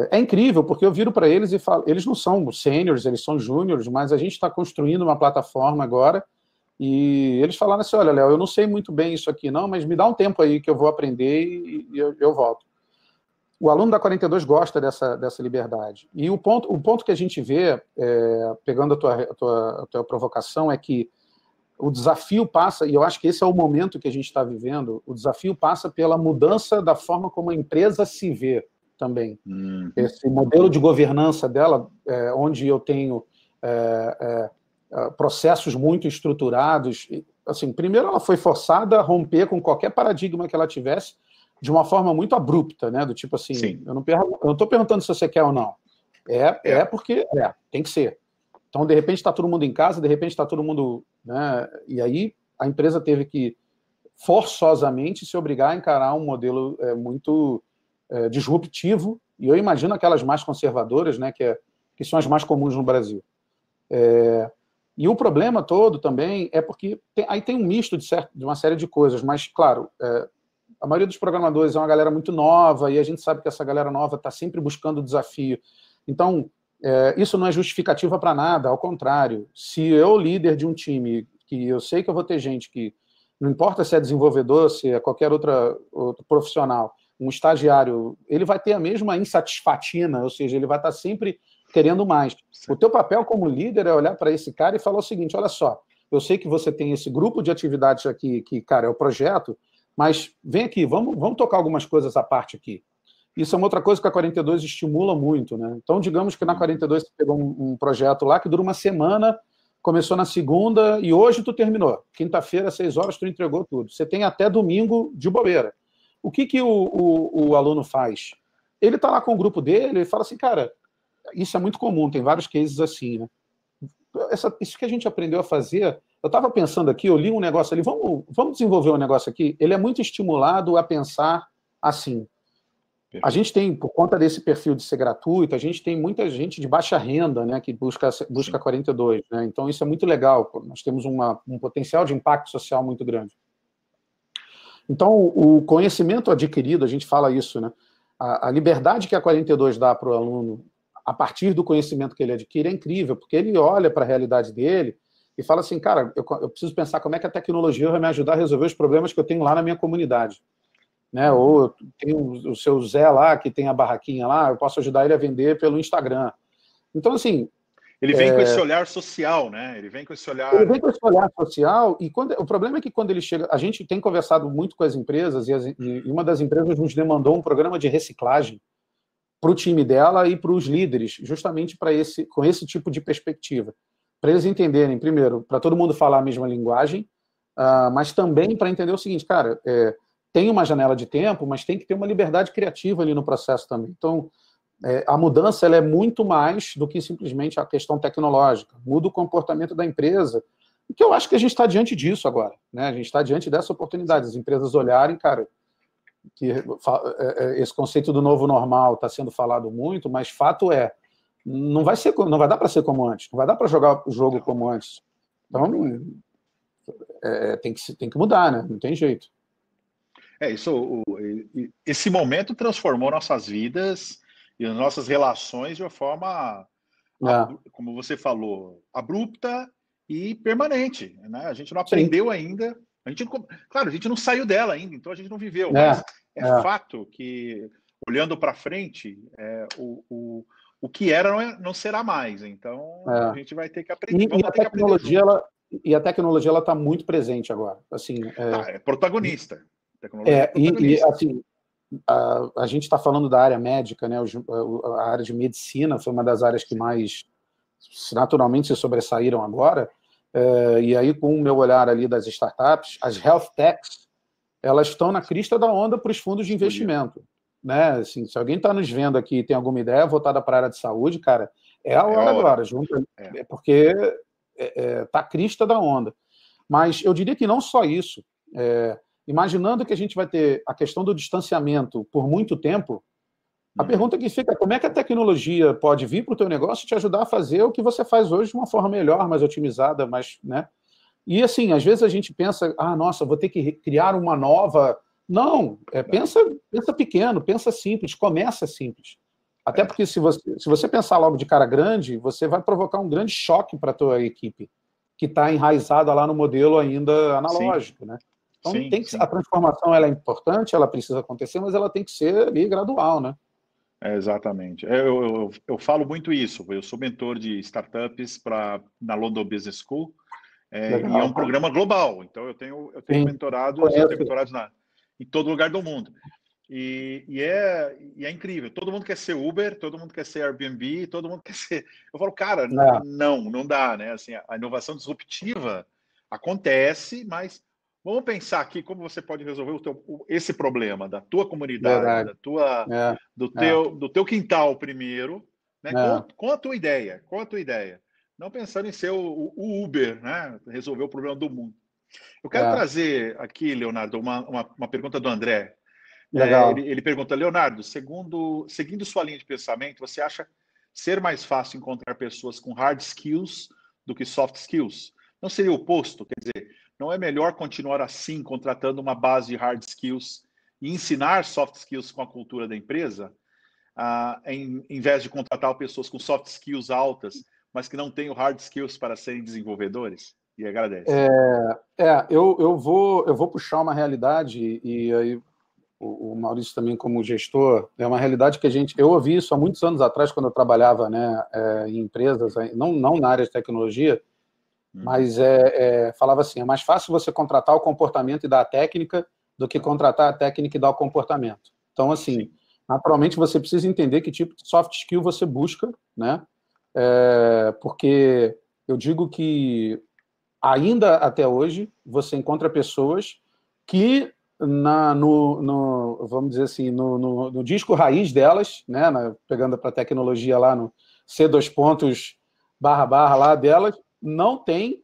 É incrível, porque eu viro para eles e falo, eles não são sêniores, eles são júniores, mas a gente está construindo uma plataforma agora, e eles falaram assim, olha, Léo, eu não sei muito bem isso aqui não, mas me dá um tempo aí que eu vou aprender e eu volto. O aluno da 42 gosta dessa liberdade. E o ponto que a gente vê, pegando a tua provocação, é que o desafio passa, e eu acho que esse é o momento que a gente está vivendo, o desafio passa pela mudança da forma como a empresa se vê também. Esse modelo de governança dela, onde eu tenho processos muito estruturados. Assim, primeiro, ela foi forçada a romper com qualquer paradigma que ela tivesse, de uma forma muito abrupta, né? Do tipo assim, Sim. eu não estou perguntando se você quer ou não. Porque tem que ser. Então, de repente, está todo mundo em casa, de repente está todo mundo... Né? E aí a empresa teve que, forçosamente, se obrigar a encarar um modelo muito disruptivo, e eu imagino aquelas mais conservadoras, né, que são as mais comuns no Brasil. E o problema todo também é porque aí tem um misto de uma série de coisas, mas, claro... a maioria dos programadores é uma galera muito nova, e a gente sabe que essa galera nova está sempre buscando desafio. Então, isso não é justificativa para nada, ao contrário. Se eu, líder de um time, que eu sei que eu vou ter gente que, não importa se é desenvolvedor, se é qualquer outro profissional, um estagiário, ele vai ter a mesma insatisfatina, ou seja, ele vai estar sempre querendo mais. O teu papel como líder é olhar para esse cara e falar o seguinte, olha só, eu sei que você tem esse grupo de atividades aqui, que, cara, é o projeto, mas vem aqui, vamos tocar algumas coisas à parte aqui. Isso é uma outra coisa que a 42 estimula muito, né? Então, digamos que na 42 você pegou um projeto lá que dura uma semana, começou na segunda e hoje tu terminou. Quinta-feira, 6 horas, tu entregou tudo. Você tem até domingo de bobeira. O que o aluno faz? Ele está lá com o grupo dele e fala assim, cara, isso é muito comum, tem vários cases assim, né? Isso que a gente aprendeu a fazer... Eu estava pensando aqui, eu li um negócio ali, vamos desenvolver um negócio aqui. Ele é muito estimulado a pensar assim. A gente tem, por conta desse perfil de ser gratuito, a gente tem muita gente de baixa renda, né, que busca 42. Né? Então, isso é muito legal. Nós temos um potencial de impacto social muito grande. Então, o conhecimento adquirido, a gente fala isso, né? A liberdade que a 42 dá para o aluno, a partir do conhecimento que ele adquire, é incrível, porque ele olha para a realidade dele e fala assim, cara, eu preciso pensar como é que a tecnologia vai me ajudar a resolver os problemas que eu tenho lá na minha comunidade. Né? Ou eu tenho o seu Zé lá, que tem a barraquinha lá, eu posso ajudar ele a vender pelo Instagram. Então, assim... Ele vem com esse olhar social, né? Ele vem com esse olhar... Ele vem com esse olhar social, e o problema é que quando ele chega... A gente tem conversado muito com as empresas, e uma das empresas nos demandou um programa de reciclagem para o time dela e para os líderes, justamente com esse tipo de perspectiva. Para eles entenderem, primeiro, para todo mundo falar a mesma linguagem, mas também para entender o seguinte, cara, tem uma janela de tempo, mas tem que ter uma liberdade criativa ali no processo também. Então, a mudança ela é muito mais do que simplesmente a questão tecnológica. Muda o comportamento da empresa, e que eu acho que a gente está diante disso agora. Né? A gente está diante dessa oportunidade, as empresas olharem, cara, que esse conceito do novo normal está sendo falado muito, mas fato não vai dar para ser como antes, não vai dar para jogar o jogo como antes. Então, tem que mudar, né? Não tem jeito. Esse momento transformou nossas vidas e as nossas relações de uma forma, como você falou, abrupta e permanente. Né? A gente não aprendeu ainda. Claro, a gente não saiu dela ainda, então a gente não viveu, mas fato que, olhando para frente, o que era não será mais. Então, a gente vai ter que aprender. E a tecnologia está muito presente agora. Assim, é protagonista. Assim, a gente está falando da área médica, né? A área de medicina foi uma das áreas que mais naturalmente se sobressaíram agora, e aí com o meu olhar ali das startups, as health techs, elas estão na crista da onda para os fundos de investimento, né? Assim, se alguém está nos vendo aqui e tem alguma ideia voltada para a área de saúde, cara, é a hora agora, porque está a crista da onda. Mas eu diria que não só isso. Imaginando que a gente vai ter a questão do distanciamento por muito tempo, a pergunta que fica é como é que a tecnologia pode vir para o teu negócio e te ajudar a fazer o que você faz hoje de uma forma melhor, mais otimizada, mais, né? E assim, às vezes a gente pensa, nossa, vou ter que criar uma nova... Não, pensa pequeno, pensa simples, começa simples. Até porque se você pensar logo de cara grande, você vai provocar um grande choque para a tua equipe, que está enraizada lá no modelo ainda analógico, né? Então, a transformação ela é importante, ela precisa acontecer, mas ela tem que ser ali gradual, né? Exatamente. Eu falo muito isso. Eu sou mentor de startups na London Business School, e é um programa global. Então, eu tenho mentorados em todo lugar do mundo. E é incrível. Todo mundo quer ser Uber, todo mundo quer ser Airbnb, todo mundo quer ser... Eu falo, cara, não dá, né? Assim, a inovação disruptiva acontece, mas vamos pensar aqui como você pode resolver esse problema da tua comunidade, do teu quintal primeiro, né? Com a tua ideia, Não pensando em ser o Uber, né? Resolver o problema do mundo. Eu quero trazer aqui, Leonardo, uma pergunta do André. Ele pergunta, Leonardo, seguindo sua linha de pensamento, você acha ser mais fácil encontrar pessoas com hard skills do que soft skills? Não seria o oposto? Quer dizer, não é melhor continuar assim, contratando uma base de hard skills e ensinar soft skills com a cultura da empresa, em vez de contratar pessoas com soft skills altas, mas que não têm hard skills para serem desenvolvedores? E agradece. Eu vou puxar uma realidade, e aí o Maurício também como gestor, é uma realidade que eu ouvi isso há muitos anos atrás, quando eu trabalhava, né, em empresas, não na área de tecnologia, mas falava assim, é mais fácil você contratar o comportamento e dar a técnica do que contratar a técnica e dar o comportamento. Então, assim, naturalmente você precisa entender que tipo de soft skill você busca, né? Porque eu digo que ainda até hoje você encontra pessoas que vamos dizer assim, no disco raiz delas, né, pegando para a tecnologia lá no C2 pontos / lá delas, não tem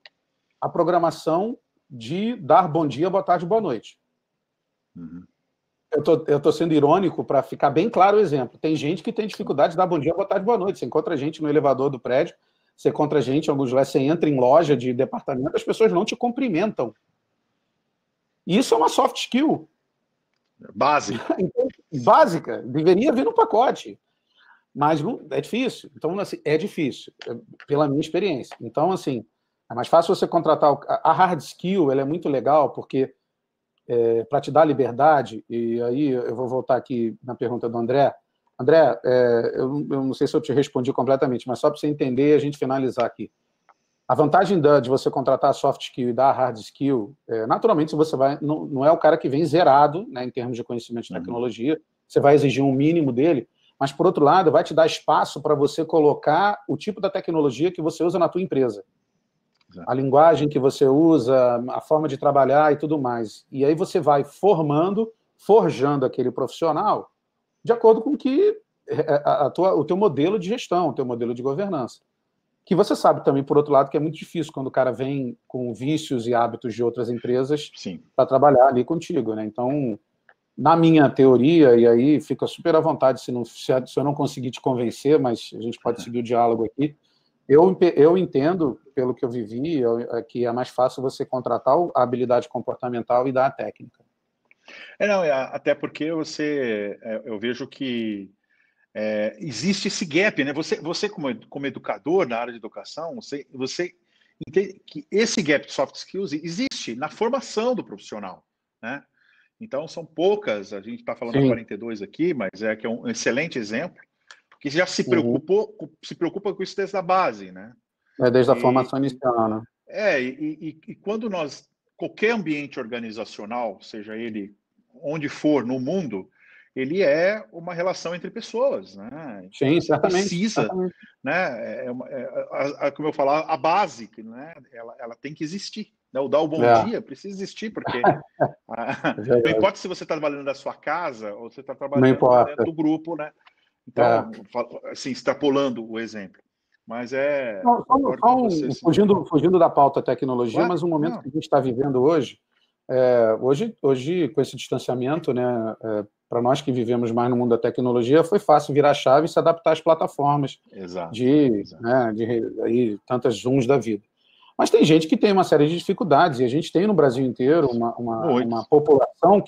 a programação de dar bom dia, boa tarde, boa noite. Eu tô sendo irônico para ficar bem claro o exemplo. Tem gente que tem dificuldade de dar bom dia, boa tarde, boa noite. Você encontra gente no elevador do prédio, você encontra gente em alguns lugares, você entra em loja de departamento, as pessoas não te cumprimentam. E isso é uma soft skill. Básica. Básica, deveria vir no pacote. Mas não, é difícil. Então, assim, é difícil, pela minha experiência. Então, assim, é mais fácil você contratar... A hard skill, ela é muito legal, porque para te dar liberdade, e aí eu vou voltar aqui na pergunta do André. André, eu não sei se eu te respondi completamente, mas só para você entender e a gente finalizar aqui. A vantagem de você contratar a soft skill e dar a hard skill, naturalmente você não é o cara que vem zerado, né, em termos de conhecimento de tecnologia, você vai exigir um mínimo dele, mas, por outro lado, vai te dar espaço para você colocar o tipo da tecnologia que você usa na tua empresa. Exato. A linguagem que você usa, a forma de trabalhar e tudo mais. E aí você vai forjando aquele profissional de acordo com que o teu modelo de gestão, o teu modelo de governança. Que você sabe também, por outro lado, que é muito difícil quando o cara vem com vícios e hábitos de outras empresas para trabalhar ali contigo, né? Então, na minha teoria, e aí fica super à vontade se eu não conseguir te convencer, mas a gente pode seguir o diálogo aqui, eu entendo, pelo que eu vivi, que é mais fácil você contratar a habilidade comportamental e dar a técnica. Até porque eu vejo que existe esse gap, né? Você como educador na área de educação, você entende que esse gap de soft skills existe na formação do profissional, né? Então, são poucas, a gente está falando da 42 aqui, mas que é um excelente exemplo, que já se preocupa com isso desde a base, né? Desde a formação inicial, né? E quando qualquer ambiente organizacional, seja ele onde for no mundo, ele é uma relação entre pessoas, né? Sim, certamente. Precisa, Certamente. né? Como eu falar, a base, né? Ela tem que existir. Né? O dar o bom dia precisa existir, porque não importa se você está trabalhando da sua casa ou você está Não trabalhando dentro importa. do grupo, né? Então, assim, extrapolando o exemplo. Mas concordo com você. Fugindo da pauta tecnologia, Claro, mas o momento não. que a gente está vivendo hoje, hoje, com esse distanciamento, né, para nós que vivemos mais no mundo da tecnologia, foi fácil virar a chave e se adaptar às plataformas Exato. Aí, tantas Zooms da vida. Mas tem gente que tem uma série de dificuldades, e a gente tem no Brasil inteiro uma população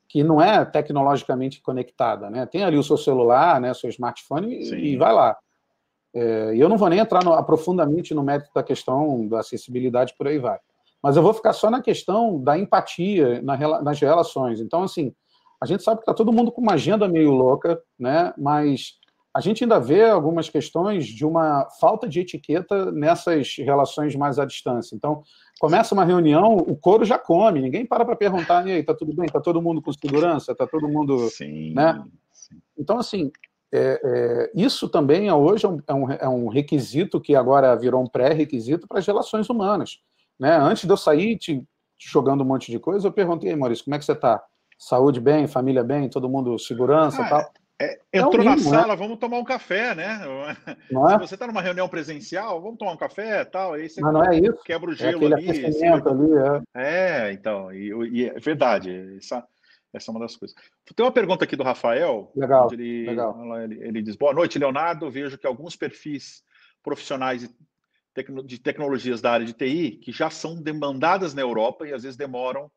que não é tecnologicamente conectada, né? Tem ali o seu celular, né, seu smartphone, e vai lá. E eu não vou nem entrar profundamente no mérito da questão da acessibilidade, por aí vai. Mas eu vou ficar só na questão da empatia nas relações. Então, assim, a gente sabe que está todo mundo com uma agenda meio louca, né? Mas a gente ainda vê algumas questões de uma falta de etiqueta nessas relações mais à distância. Então, começa uma reunião, o couro já come, ninguém para perguntar, e aí, está tudo bem? Está todo mundo com segurança? Está todo mundo... Sim, né? sim. Então, assim, isso também hoje é um requisito que agora virou um pré-requisito para as relações humanas. Né? Antes de eu sair te jogando um monte de coisa, eu perguntei, Maurício, como é que você está? Saúde bem, família bem, todo mundo segurança e tal? Entrou na mínimo, sala, né? vamos tomar um café, né? Não Se é? você está numa reunião presencial, vamos tomar um café, tal. Aí você Mas não é isso. quebra o É gelo aquele ali. aquecimento ali. Então, e é verdade. Essa é uma das coisas. Tem uma pergunta aqui do Rafael, Legal, onde legal. ele diz: boa noite, Leonardo. Vejo que alguns perfis profissionais de tecnologias da área de TI que já são demandadas na Europa e às vezes demoram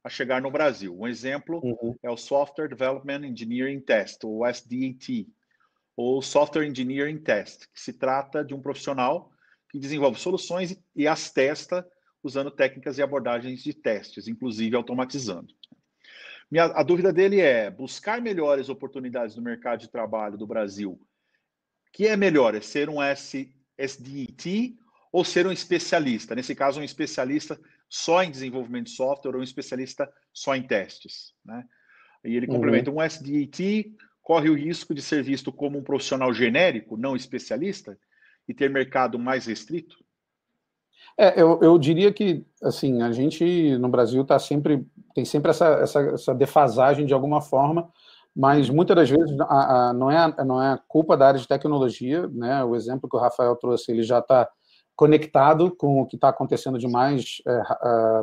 a chegar no Brasil. Um exemplo é o Software Development Engineering Test, ou SDET, ou Software Engineering Test, que se trata de um profissional que desenvolve soluções e as testa usando técnicas e abordagens de testes, inclusive automatizando. A dúvida dele é buscar melhores oportunidades no mercado de trabalho do Brasil. Que é melhor? É ser um SDET ou ser um especialista? Nesse caso, um especialista só em desenvolvimento de software ou um especialista só em testes, né? E ele complementa, um SDET corre o risco de ser visto como um profissional genérico, não especialista, e ter mercado mais restrito? Eu diria que, assim, a gente no Brasil tem sempre essa defasagem de alguma forma, mas muitas das vezes não é culpa da área de tecnologia, né? O exemplo que o Rafael trouxe, ele já está conectado com o que está acontecendo de mais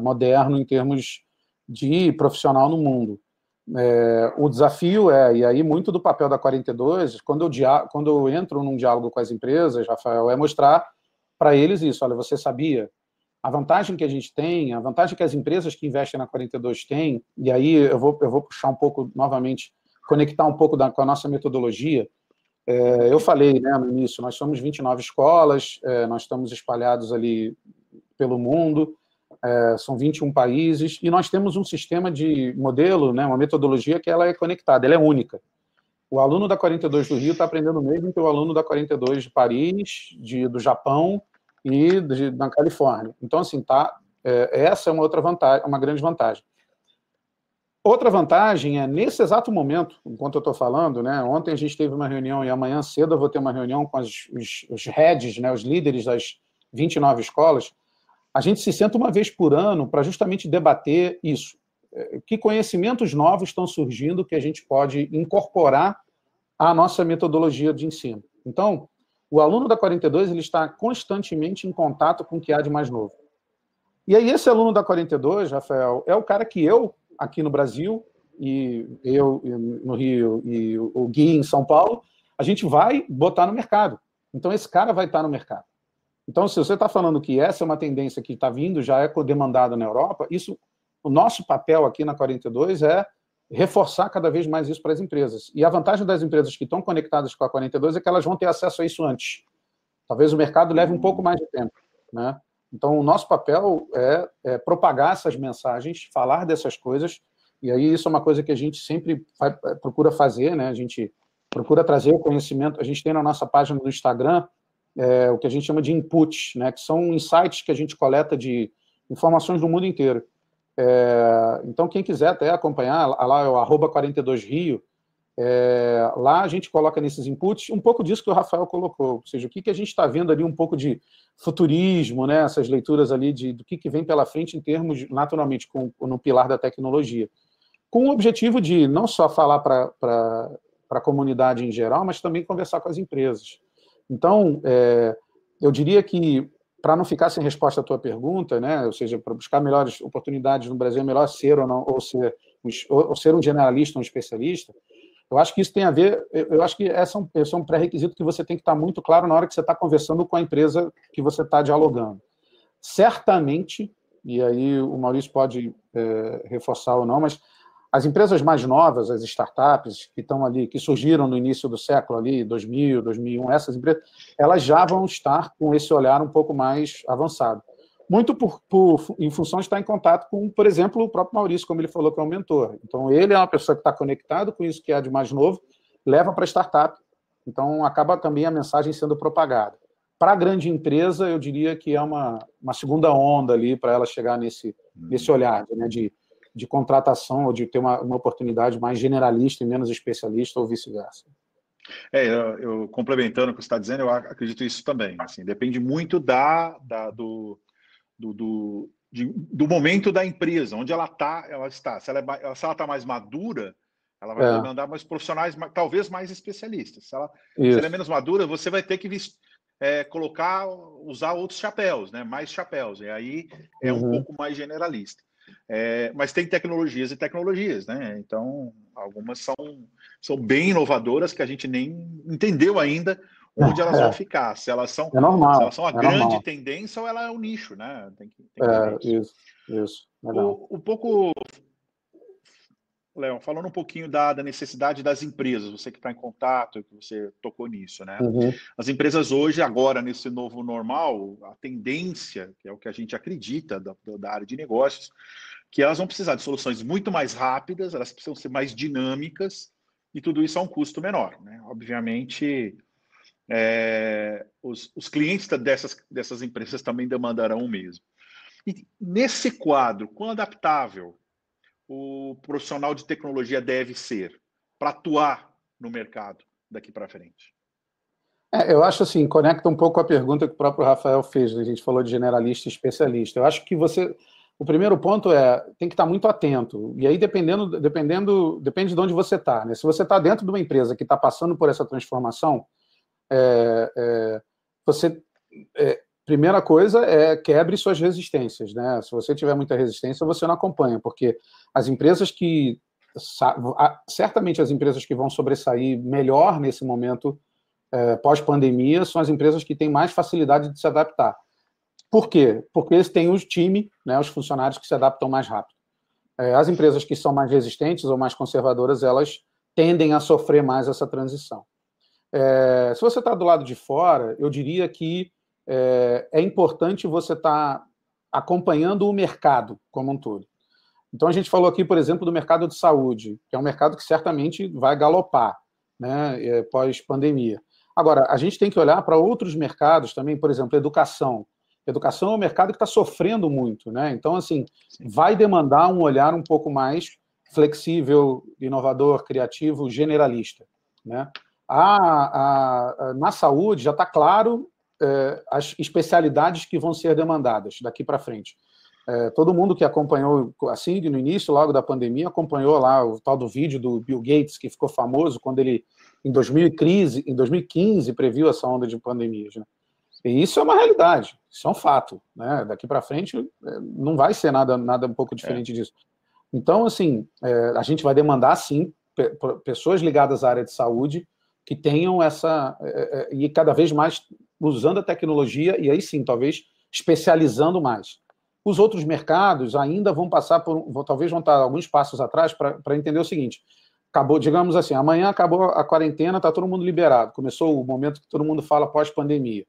moderno em termos de profissional no mundo. O desafio e aí muito do papel da 42, quando eu entro num diálogo com as empresas, Rafael, é mostrar para eles isso. Olha, você sabia? A vantagem que a gente tem, a vantagem que as empresas que investem na 42 têm, e aí eu vou puxar um pouco, novamente, conectar um pouco com a nossa metodologia. Eu falei, né, no início, nós somos 29 escolas, nós estamos espalhados ali pelo mundo, são 21 países, e nós temos um sistema de modelo, né, uma metodologia que ela é conectada, ela é única. O aluno da 42 do Rio está aprendendo o mesmo que o aluno da 42 de Paris, do Japão e da Califórnia. Então, assim, essa é uma outra vantagem, uma grande vantagem. Outra vantagem é, nesse exato momento, enquanto eu estou falando, né, ontem a gente teve uma reunião e amanhã cedo eu vou ter uma reunião com os heads, né, os líderes das 29 escolas. A gente se senta uma vez por ano para justamente debater isso. Que conhecimentos novos estão surgindo que a gente pode incorporar à nossa metodologia de ensino. Então, o aluno da 42 ele está constantemente em contato com o que há de mais novo. E aí, esse aluno da 42, Rafael, é o cara que eu, aqui no Brasil, e eu no Rio, e o Gui em São Paulo, a gente vai botar no mercado. Então, esse cara vai estar no mercado. Então, se você está falando que essa é uma tendência que está vindo, já é demandada na Europa, o nosso papel aqui na 42 é reforçar cada vez mais isso para as empresas. E a vantagem das empresas que estão conectadas com a 42 é que elas vão ter acesso a isso antes. Talvez o mercado leve um pouco mais de tempo, né? Então, o nosso papel é propagar essas mensagens, falar dessas coisas, e aí isso é uma coisa que a gente sempre procura fazer, né? A gente procura trazer o conhecimento. A gente tem na nossa página do Instagram o que a gente chama de inputs, né? Que são insights que a gente coleta de informações do mundo inteiro. Então, quem quiser até acompanhar, lá é o @42Rio, Lá a gente coloca nesses inputs um pouco disso que o Rafael colocou, ou seja, o que a gente está vendo ali, um pouco de futurismo, né, essas leituras ali do que vem pela frente em termos, naturalmente, no pilar da tecnologia, com o objetivo de não só falar para a comunidade em geral, mas também conversar com as empresas. Então, eu diria que, para não ficar sem resposta à tua pergunta, né, ou seja, para buscar melhores oportunidades no Brasil, é melhor ser ou não, ou ser um generalista ou um especialista. Eu acho que isso tem a ver, eu acho que esse é um pré-requisito que você tem que estar muito claro na hora que você está conversando com a empresa que você está dialogando. Certamente, e aí o Maurício pode reforçar ou não, mas as empresas mais novas, as startups que estão ali, que surgiram no início do século ali, 2000, 2001, essas empresas, elas já vão estar com esse olhar um pouco mais avançado. Muito em função de estar em contato com, por exemplo, o próprio Maurício, como ele falou, que é um mentor. Então, ele é uma pessoa que está conectado com isso que é de mais novo, leva para a startup. Então, acaba também a mensagem sendo propagada. Para a grande empresa, eu diria que é uma segunda onda ali para ela chegar nesse olhar, né, de contratação ou de ter uma oportunidade mais generalista e menos especialista ou vice-versa. Eu complementando o que você está dizendo, eu acredito isso também. Assim, depende muito do momento da empresa, onde ela está. Se ela está mais madura, ela vai demandar mais profissionais, talvez mais especialistas. Se ela é menos madura, você vai ter que usar outros chapéus, né? Mais chapéus. E aí é um pouco mais generalista. Mas tem tecnologias e tecnologias, né? Então, algumas são bem inovadoras que a gente nem entendeu ainda onde elas vão ficar. Se elas são, normal, se elas são a grande tendência ou ela é o nicho, né? Tem que entender isso. Um pouco, Léo, falando um pouquinho da necessidade das empresas, você que está em contato, que você tocou nisso, né? As empresas hoje, agora, nesse novo normal, a tendência, que é o que a gente acredita da área de negócios, que elas vão precisar de soluções muito mais rápidas, elas precisam ser mais dinâmicas, e tudo isso a um custo menor, né? Obviamente, os clientes dessas empresas também demandarão o mesmo. E nesse quadro, quão adaptável o profissional de tecnologia deve ser para atuar no mercado daqui para frente? Eu acho assim, conecta um pouco com a pergunta que o próprio Rafael fez, né? A gente falou de generalista e especialista. Eu acho que o primeiro ponto tem que estar muito atento. E aí, depende de onde você está, né? Se você está dentro de uma empresa que está passando por essa transformação, primeira coisa quebre suas resistências, né? Se você tiver muita resistência, você não acompanha, porque as empresas certamente as empresas que vão sobressair melhor nesse momento pós-pandemia são as empresas que têm mais facilidade de se adaptar. Por quê? Porque eles têm o time, né, os funcionários que se adaptam mais rápido. As empresas que são mais resistentes ou mais conservadoras, elas tendem a sofrer mais essa transição. Se você está do lado de fora, eu diria que é importante você estar acompanhando o mercado como um todo. Então, a gente falou aqui, por exemplo, do mercado de saúde, que é um mercado que certamente vai galopar, né, pós-pandemia. Agora, a gente tem que olhar para outros mercados também, por exemplo, educação. Educação é um mercado que está sofrendo muito, né? Então, assim, vai demandar um olhar um pouco mais flexível, inovador, criativo, generalista, né? Na saúde já está claro as especialidades que vão ser demandadas daqui para frente. Todo mundo que acompanhou, assim, no início, logo da pandemia, acompanhou lá o tal do vídeo do Bill Gates, que ficou famoso quando ele, em 2015, previu essa onda de pandemias, né? E isso é uma realidade, isso é um fato, né? Daqui para frente não vai ser nada um pouco diferente disso. Então, assim, a gente vai demandar, sim, pessoas ligadas à área de saúde que tenham e cada vez mais usando a tecnologia e aí sim, talvez especializando mais. Os outros mercados ainda vão passar talvez vão estar alguns passos atrás para entender o seguinte: digamos assim, amanhã acabou a quarentena, está todo mundo liberado, começou o momento que todo mundo fala pós-pandemia.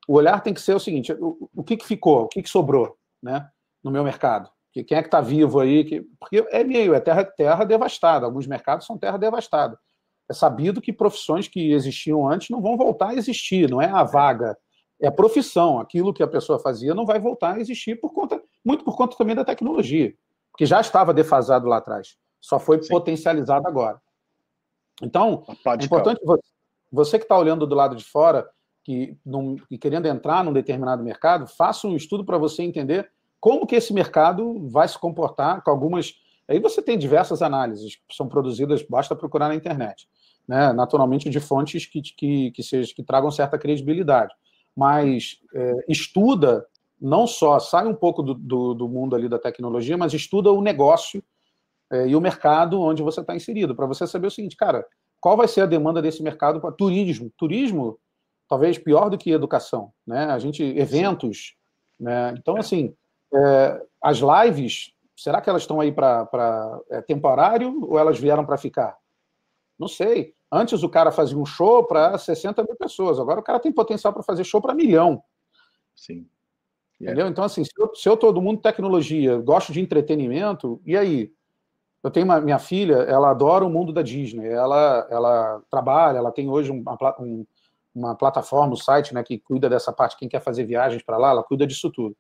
O olhar tem que ser o seguinte: o que ficou, o que sobrou, né, no meu mercado? Quem é que está vivo aí? Porque é terra devastada, alguns mercados são terra devastada. É sabido que profissões que existiam antes não vão voltar a existir, não é a vaga, é a profissão. Aquilo que a pessoa fazia não vai voltar a existir muito por conta também da tecnologia, porque já estava defasado lá atrás, só foi potencializado agora. Então, é importante você que está olhando do lado de fora e querendo entrar num determinado mercado, faça um estudo para você entender como que esse mercado vai se comportar com algumas... Aí você tem diversas análises que são produzidas, basta procurar na internet, né? Naturalmente de fontes que tragam certa credibilidade. Mas estuda, não só sai um pouco do mundo ali da tecnologia, mas estuda o negócio e o mercado onde você está inserido, para você saber o seguinte, cara, qual vai ser a demanda desse mercado para turismo? Turismo, talvez pior do que educação, né? Eventos, né? Então, assim, as lives, será que elas estão aí para temporário ou elas vieram para ficar? Não sei. Antes o cara fazia um show para 60 mil pessoas, agora o cara tem potencial para fazer show para 1 milhão. Sim. Entendeu? Então, assim, se eu todo mundo tecnologia, gosto de entretenimento, e aí? Eu tenho minha filha, ela adora o mundo da Disney, ela trabalha, ela tem hoje uma plataforma, um site, né, que cuida dessa parte, quem quer fazer viagens para lá, ela cuida disso tudo.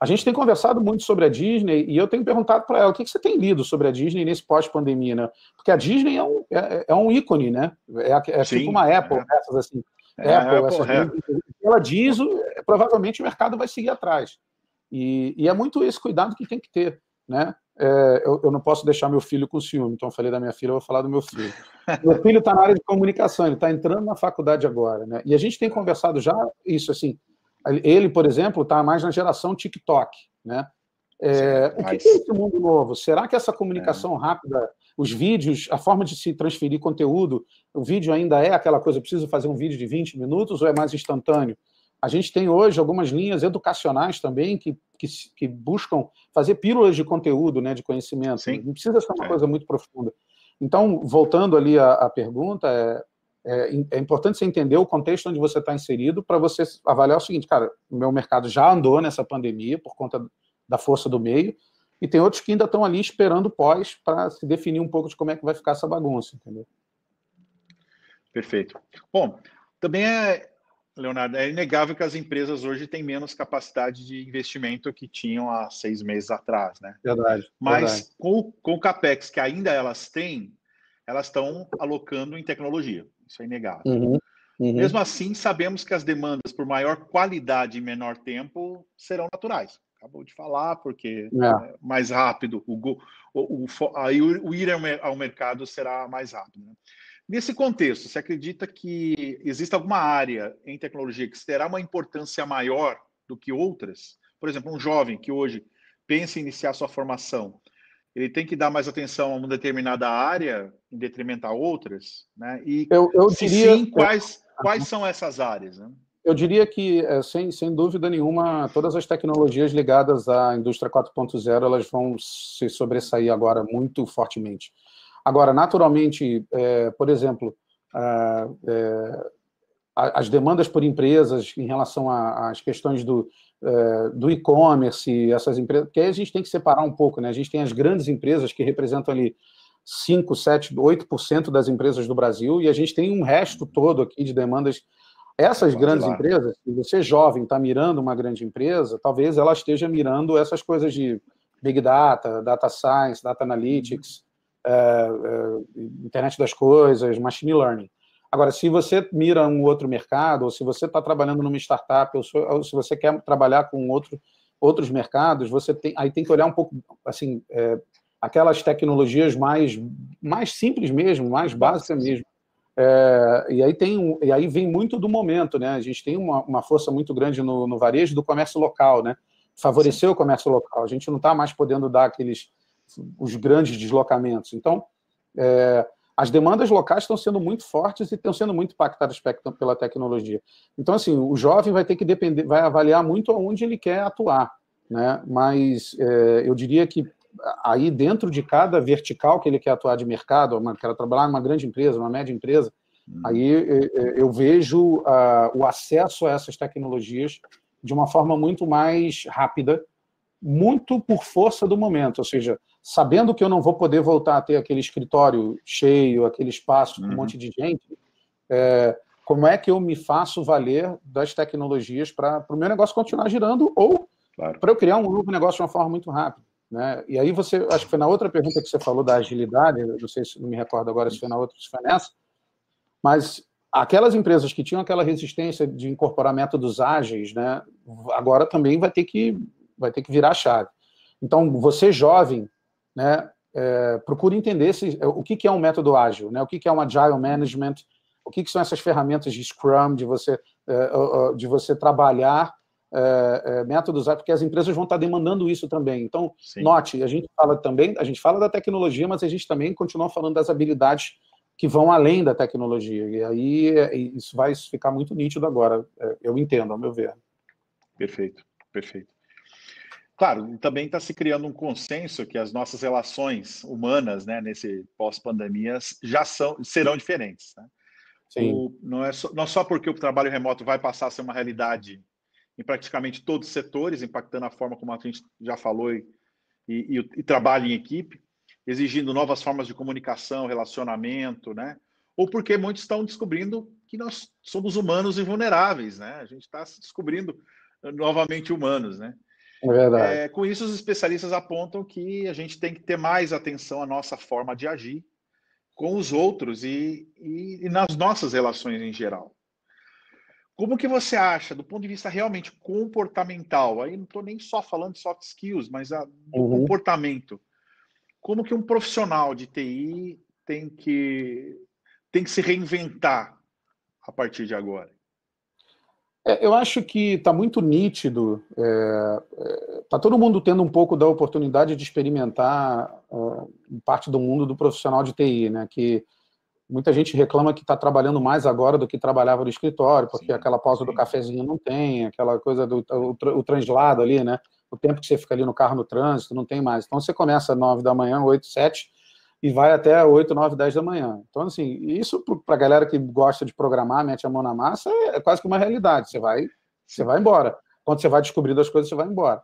A gente tem conversado muito sobre a Disney e eu tenho perguntado para ela, o que você tem lido sobre a Disney nesse pós-pandemia, né? Porque a Disney é um ícone, né? Tipo uma Apple, essas assim. Ela diz, provavelmente o mercado vai seguir atrás. E é muito esse cuidado que tem que ter, né? Eu não posso deixar meu filho com ciúme, então eu falei da minha filha, eu vou falar do meu filho. Meu filho está na área de comunicação, ele está entrando na faculdade agora, né? E a gente tem conversado já isso, assim, ele, por exemplo, está mais na geração TikTok, né? O que é esse mundo novo? Será que essa comunicação rápida, os vídeos, a forma de se transferir conteúdo, o vídeo ainda é aquela coisa, preciso fazer um vídeo de 20 minutos ou é mais instantâneo? A gente tem hoje algumas linhas educacionais também que buscam fazer pílulas de conteúdo, né, de conhecimento. Sim. Não precisa ser uma coisa muito profunda. Então, voltando ali à pergunta, é importante você entender o contexto onde você está inserido para você avaliar o seguinte, cara, o meu mercado já andou nessa pandemia por conta da força do meio, e tem outros que ainda estão ali esperando pós para se definir um pouco de como é que vai ficar essa bagunça, entendeu? Perfeito. Bom, também Leonardo, é inegável que as empresas hoje têm menos capacidade de investimento que tinham há 6 meses atrás, né? Verdade. Mas com o CAPEX que ainda elas têm, elas estão alocando em tecnologia. Isso é inegável. Mesmo assim, sabemos que as demandas por maior qualidade e menor tempo serão naturais. Acabou de falar, porque é mais rápido. Aí o ir ao mercado será mais rápido, né? Nesse contexto, você acredita que existe alguma área em tecnologia que terá uma importância maior do que outras? Por exemplo, um jovem que hoje pensa em iniciar sua formação, ele tem que dar mais atenção a uma determinada área em detrimento a outras, né? E se sim, quais são essas áreas, né? Eu diria que, sem dúvida nenhuma, todas as tecnologias ligadas à indústria 4.0 elas vão se sobressair agora muito fortemente. Agora, naturalmente, por exemplo, as demandas por empresas em relação às questões do e-commerce, essas empresas, porque aí a gente tem que separar um pouco, né? A gente tem as grandes empresas que representam ali 5, 7, 8% das empresas do Brasil, e a gente tem um resto todo aqui de demandas. Essas grandes empresas, se você jovem está mirando uma grande empresa, talvez ela esteja mirando essas coisas de Big Data, Data Science, Data Analytics, Internet das Coisas, Machine Learning. Agora, se você mira um outro mercado, ou se você está trabalhando numa startup, ou se você quer trabalhar com outros mercados, aí tem que olhar um pouco, assim, aquelas tecnologias mais simples mesmo, mais básicas mesmo. E aí vem muito do momento, né? A gente tem uma força muito grande no varejo do comércio local, né? Favorecer o comércio local. A gente não está mais podendo dar os grandes deslocamentos. Então, as demandas locais estão sendo muito fortes e estão sendo muito impactadas pela tecnologia. Então, assim, o jovem vai ter que vai avaliar muito aonde ele quer atuar, né? Mas eu diria que aí dentro de cada vertical que ele quer atuar de mercado, quer trabalhar numa grande empresa, numa média empresa, aí eu vejo o acesso a essas tecnologias de uma forma muito mais rápida, muito por força do momento, ou seja, sabendo que eu não vou poder voltar a ter aquele escritório cheio, aquele espaço com um monte de gente, como é que eu me faço valer das tecnologias para o meu negócio continuar girando ou para eu criar um novo negócio de uma forma muito rápida. né? E aí acho que foi na outra pergunta que você falou da agilidade, não sei se não me recordo agora se foi na outra, se foi nessa, mas aquelas empresas que tinham aquela resistência de incorporar métodos ágeis, né, agora também vai ter que virar a chave. Então, você jovem, né, procure entender o que é um método ágil, né, o que é um agile management, o que são essas ferramentas de Scrum, de você trabalhar métodos ágeis, porque as empresas vão estar demandando isso também. Então, sim, note, a gente fala da tecnologia, mas a gente também continua falando das habilidades que vão além da tecnologia. E aí isso vai ficar muito nítido agora, eu entendo, ao meu ver. Perfeito, perfeito. Claro, também está se criando um consenso que as nossas relações humanas, né, nesse pós-pandemia, serão diferentes. Né? Não só porque o trabalho remoto vai passar a ser uma realidade em praticamente todos os setores, impactando a forma como a gente já falou e trabalha em equipe, exigindo novas formas de comunicação, relacionamento, né? Ou porque muitos estão descobrindo que nós somos humanos e vulneráveis, né? A gente está se descobrindo novamente humanos, né? É verdade. Com isso, os especialistas apontam que a gente tem que ter mais atenção à nossa forma de agir com os outros e nas nossas relações em geral. Como que você acha, do ponto de vista realmente comportamental, aí não estou nem só falando de soft skills, mas do comportamento, como que um profissional de TI tem que se reinventar a partir de agora? Eu acho que está muito nítido, está todo mundo tendo um pouco da oportunidade de experimentar parte do mundo do profissional de TI, né? Que muita gente reclama que está trabalhando mais agora do que trabalhava no escritório, porque aquela pausa do cafezinho não tem, aquela coisa o translado ali, né? O tempo que você fica ali no carro no trânsito, não tem mais. Então você começa às 9 da manhã, 8, 7, e vai até 8, 9, 10 da manhã. Então, assim, isso para a galera que gosta de programar, mete a mão na massa, é quase que uma realidade. Você vai embora. Quando você vai descobrindo as coisas, você vai embora.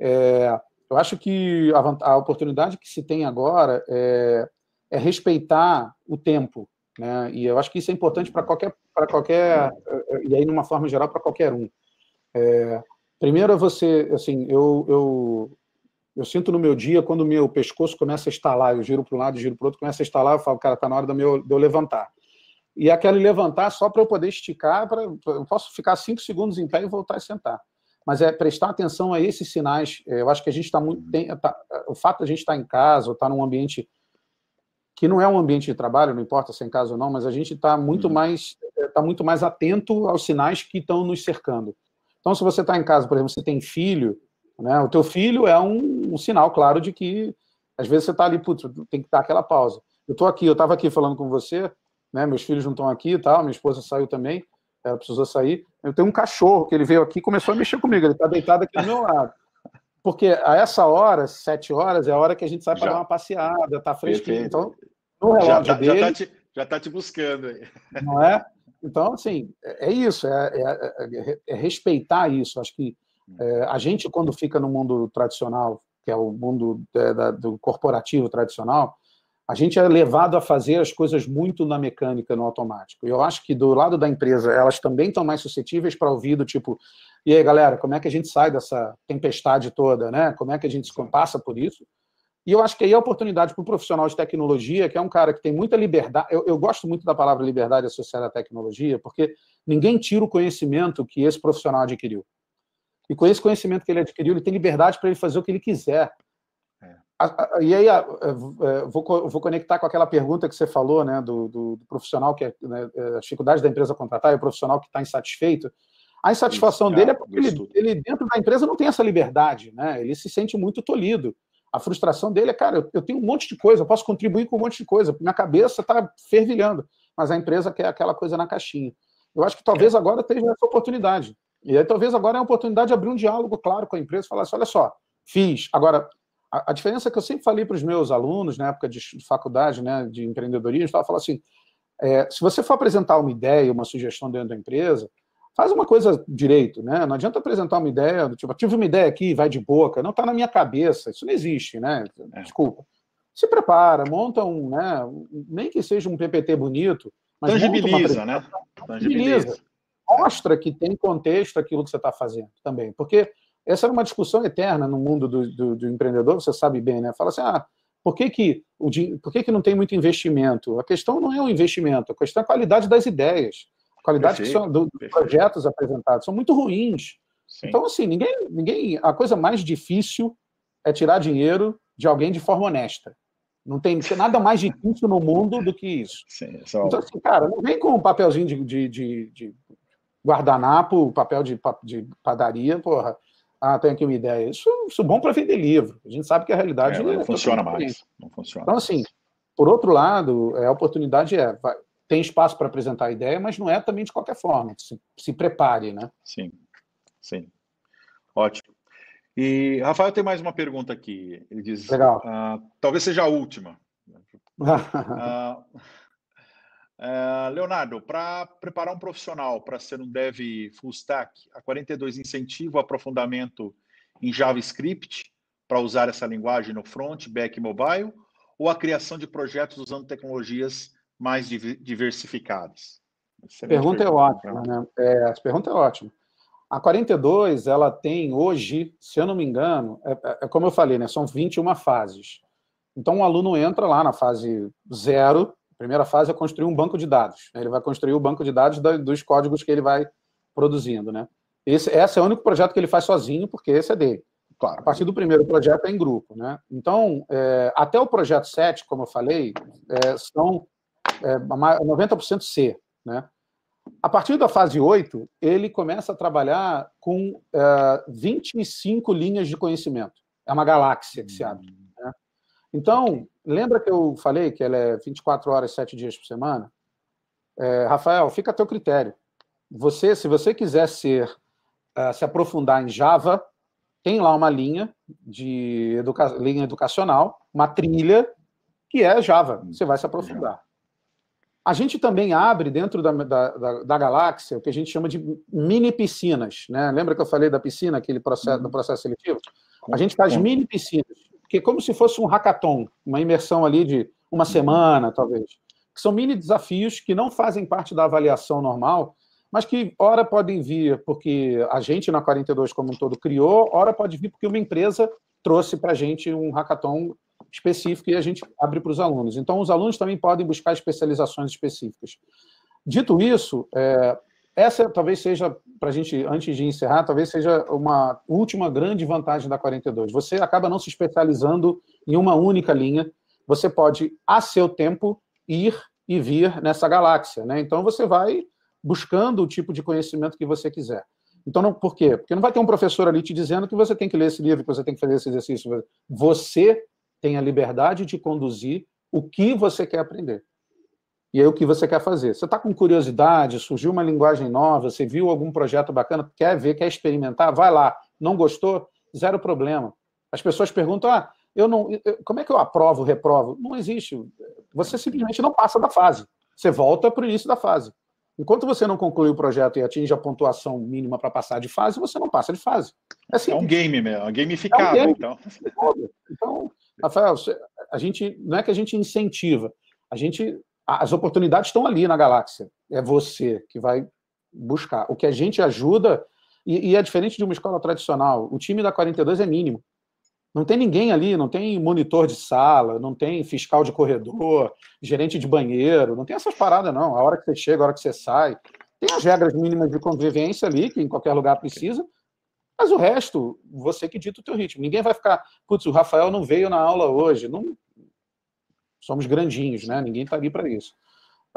Eu acho que a oportunidade que se tem agora é respeitar o tempo, né? E eu acho que isso é importante para qualquer, e aí, numa forma geral, para qualquer um. Primeiro, você, assim, eu sinto no meu dia, quando o meu pescoço começa a estalar, eu giro para um lado, giro para o outro, começa a estalar, eu falo, cara, está na hora de eu levantar. E aquele levantar só para eu poder esticar, eu posso ficar 5 segundos em pé e voltar a sentar. Mas prestar atenção a esses sinais. Eu acho que a gente está muito... o fato de a gente estar em casa, ou estar num ambiente que não é um ambiente de trabalho, não importa se é em casa ou não, mas a gente está muito mais atento aos sinais que estão nos cercando. Então, se você está em casa, por exemplo, você tem filho, né, o teu filho é um sinal claro de que, às vezes, você está ali, putz, tem que dar aquela pausa. Eu estava aqui falando com você, né, meus filhos não estão aqui e tal, minha esposa saiu também, ela precisou sair. Eu tenho um cachorro que ele veio aqui e começou a mexer comigo, ele está deitado aqui do meu lado. Porque a essa hora, 7 horas, é a hora que a gente sai para dar uma passeada, tá fresquinho. Então, no relógio dele... Já tá te buscando aí. Não é? Então, assim, é isso, é respeitar isso. Acho que a gente, quando fica no mundo tradicional, que é o mundo do corporativo tradicional, a gente é levado a fazer as coisas muito na mecânica, no automático. E eu acho que do lado da empresa, elas também estão mais suscetíveis para ouvir do tipo, e aí, galera, como é que a gente sai dessa tempestade toda, né? Como é que a gente passa por isso? E eu acho que aí é a oportunidade para o profissional de tecnologia, que é um cara que tem muita liberdade. Eu gosto muito da palavra liberdade associada à tecnologia, porque ninguém tira o conhecimento que esse profissional adquiriu. E com esse conhecimento que ele adquiriu, ele tem liberdade para ele fazer o que ele quiser. E aí, vou conectar com aquela pergunta que você falou, né, do profissional, que né, a dificuldade da empresa contratar, é o profissional que está insatisfeito. A insatisfação dele é porque ele, dentro da empresa, não tem essa liberdade, né? Ele se sente muito tolhido. A frustração dele é, cara, eu tenho um monte de coisa, eu posso contribuir com um monte de coisa, minha cabeça está fervilhando, mas a empresa quer aquela coisa na caixinha. Eu acho que talvez agora esteja essa oportunidade. E aí talvez agora é a oportunidade de abrir um diálogo claro com a empresa e falar assim, olha só, fiz. Agora, a diferença que eu sempre falei para os meus alunos, na época de faculdade, né, de empreendedorismo, eu falava assim, se você for apresentar uma ideia, uma sugestão dentro da empresa, faz uma coisa direito, né? Não adianta apresentar uma ideia, tipo, tive uma ideia aqui, vai de boca, não está na minha cabeça, isso não existe, né? Desculpa. Se prepara, monta né? Nem que seja um PPT bonito, mas tangibiliza, né? Tangibiliza. Mostra que tem contexto aquilo que você está fazendo também, porque essa era uma discussão eterna no mundo do empreendedor, você sabe bem, né? Fala assim, por que não tem muito investimento? A questão não é o investimento, a questão é a qualidade das ideias, a qualidade dos projetos apresentados, são muito ruins. Sim. Então, assim, a coisa mais difícil é tirar dinheiro de alguém de forma honesta. Não tem nada mais difícil no mundo do que isso. Sim, então, assim, cara, não vem com um papelzinho de guardanapo, papel de padaria, porra. Tenho aqui uma ideia. Isso é bom para vender livro. A gente sabe que a realidade não funciona mais. Não funciona. Então, assim, por outro lado, a oportunidade tem espaço para apresentar a ideia, mas não é também de qualquer forma. Se prepare, né? Sim, sim. Ótimo. E Rafael tem mais uma pergunta aqui. Ele diz: legal. Talvez seja a última. Leonardo, para preparar um profissional para ser um dev full stack, a 42 incentiva o aprofundamento em JavaScript para usar essa linguagem no front, back e mobile, ou a criação de projetos usando tecnologias mais diversificadas? Pergunta é ótima, né? Essa pergunta é ótima. A 42, ela tem hoje, se eu não me engano, como eu falei, né? São 21 fases. Então, o aluno entra lá na fase 0. A primeira fase é construir um banco de dados. Ele vai construir o banco de dados dos códigos que ele vai produzindo, né? Esse é o único projeto que ele faz sozinho, porque esse é dele. Claro. A partir do primeiro projeto é em grupo, né? Então, até o projeto 7, como eu falei, são 90% C, né? A partir da fase 8, ele começa a trabalhar com 25 linhas de conhecimento. É uma galáxia que se abre, né? Então, lembra que eu falei que ela é 24 horas, 7 dias por semana? Rafael, fica a teu critério. Se você quiser se aprofundar em Java, tem lá uma linha linha educacional, uma trilha, que é Java. Você vai se aprofundar. A gente também abre dentro da galáxia o que a gente chama de mini piscinas, né? Lembra que eu falei da piscina, do processo seletivo? A gente faz mini piscinas, que é como se fosse um hackathon, uma imersão ali de uma semana, talvez. Que são mini desafios que não fazem parte da avaliação normal, mas que, ora, podem vir porque a gente, na 42 como um todo, criou, ora pode vir porque uma empresa trouxe para a gente um hackathon específico e a gente abre para os alunos. Então, os alunos também podem buscar especializações específicas. Dito isso, essa talvez seja, para a gente, antes de encerrar, talvez seja uma última grande vantagem da 42. Você acaba não se especializando em uma única linha, você pode, a seu tempo, ir e vir nessa galáxia, né? Então, você vai buscando o tipo de conhecimento que você quiser. Então, por quê? Porque não vai ter um professor ali te dizendo que você tem que ler esse livro, que você tem que fazer esse exercício. Você tem a liberdade de conduzir o que você quer aprender. E aí, o que você quer fazer? Você está com curiosidade, surgiu uma linguagem nova, você viu algum projeto bacana, quer ver, quer experimentar, vai lá. Não gostou? Zero problema. As pessoas perguntam, como é que eu aprovo, reprovo? Não existe. Você simplesmente não passa da fase. Você volta para o início da fase. Enquanto você não conclui o projeto e atinge a pontuação mínima para passar de fase, você não passa de fase. É um game mesmo, é gamificado. Então, Rafael, não é que a gente incentiva, as oportunidades estão ali na galáxia. É você que vai buscar. O que a gente ajuda, e é diferente de uma escola tradicional, o time da 42 é mínimo. Não tem ninguém ali, não tem monitor de sala, não tem fiscal de corredor, gerente de banheiro, não tem essas paradas, não. A hora que você chega, a hora que você sai. Tem as regras mínimas de convivência ali, que em qualquer lugar precisa, mas o resto, você que dita o teu ritmo. Ninguém vai ficar, putz, o Rafael não veio na aula hoje. Não... Somos grandinhos, né? Ninguém está ali para isso.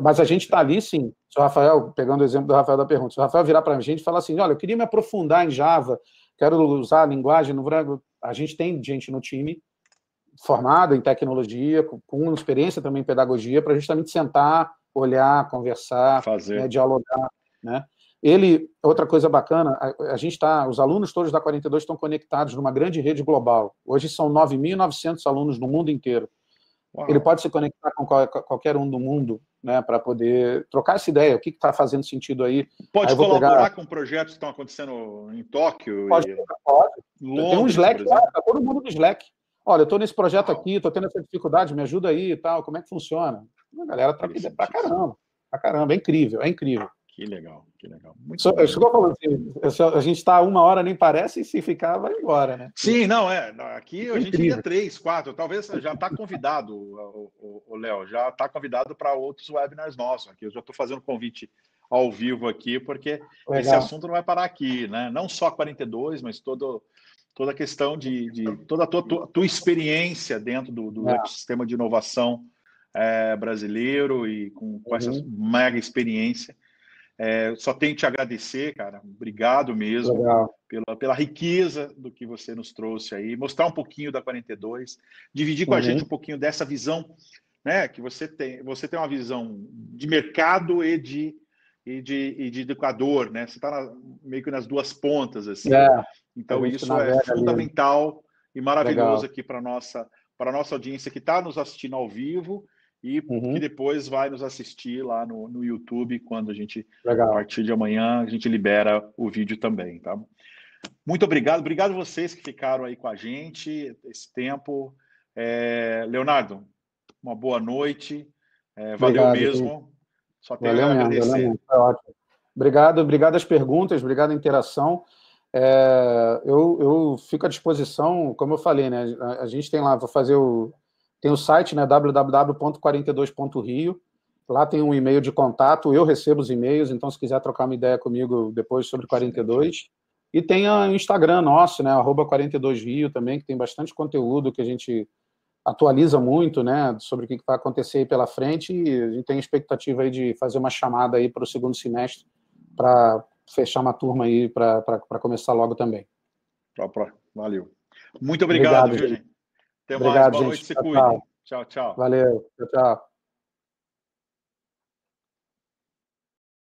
Mas a gente está ali, sim. Se o Rafael, pegando o exemplo do Rafael da pergunta, se o Rafael virar para a gente e falar assim, olha, eu queria me aprofundar em Java, quero usar a linguagem no Branco. A gente tem gente no time formada em tecnologia, com experiência também em pedagogia, para justamente sentar, olhar, conversar, né, dialogar, né? Outra coisa bacana, os alunos todos da 42 estão conectados numa grande rede global. Hoje são 9.900 alunos no mundo inteiro. Uau. Ele pode se conectar com qualquer um do mundo, né, para poder trocar essa ideia, o que está fazendo sentido aí. Pode colaborar com projetos que estão acontecendo em Tóquio? Pode. Londres, tem um Slack lá, está todo mundo no Slack. Olha, eu estou nesse projeto aqui, estou tendo essa dificuldade, me ajuda aí e tal, como é que funciona? A galera está aqui pra caramba, é incrível, é incrível. Que legal, que legal. Muito Só, bom. eu estou falando assim, a gente está 1 hora, nem parece, e se ficar, vai embora, né? Sim, não, aqui a gente Incrível. ia 3, 4, talvez já está convidado, o Léo, já está convidado para outros webinars nossos. Aqui eu já estou fazendo convite ao vivo aqui, porque esse Legal. assunto não vai parar aqui, né? Não só 42, mas toda a questão de toda a tua experiência dentro do ecossistema de inovação brasileiro e com essa mega experiência. Só tenho que te agradecer, cara. Obrigado mesmo. Legal. Pela riqueza do que você nos trouxe aí, mostrar um pouquinho da 42, dividir com a gente um pouquinho dessa visão, né? Que você tem uma visão de mercado e de educador, né? Você está meio que nas duas pontas, assim. Então isso é fundamental e maravilhoso aqui para nossa audiência que está nos assistindo ao vivo e que depois vai nos assistir lá no YouTube, quando a gente, a partir de amanhã, a gente libera o vídeo também, tá? Muito obrigado. Obrigado a vocês que ficaram aí com a gente esse tempo. Leonardo, uma boa noite. Valeu mesmo. Só tenho a agradecer. Valeu mesmo. Foi ótimo. Obrigado às perguntas, obrigado à interação. Eu fico à disposição, como eu falei, né? A gente tem lá, tem o site, né, www.42.rio. Lá tem um e-mail de contato, eu recebo os e-mails, então se quiser trocar uma ideia comigo depois sobre 42. E tem o Instagram nosso, né, @42rio também, que tem bastante conteúdo que a gente atualiza muito, né, sobre o que vai acontecer aí pela frente, e a gente tem expectativa aí de fazer uma chamada aí para o segundo semestre, para fechar uma turma aí, para começar logo também. Valeu. Muito obrigado, viu, gente? Até mais. Boa noite, se cuidem. Tchau, tchau. Valeu. Tchau.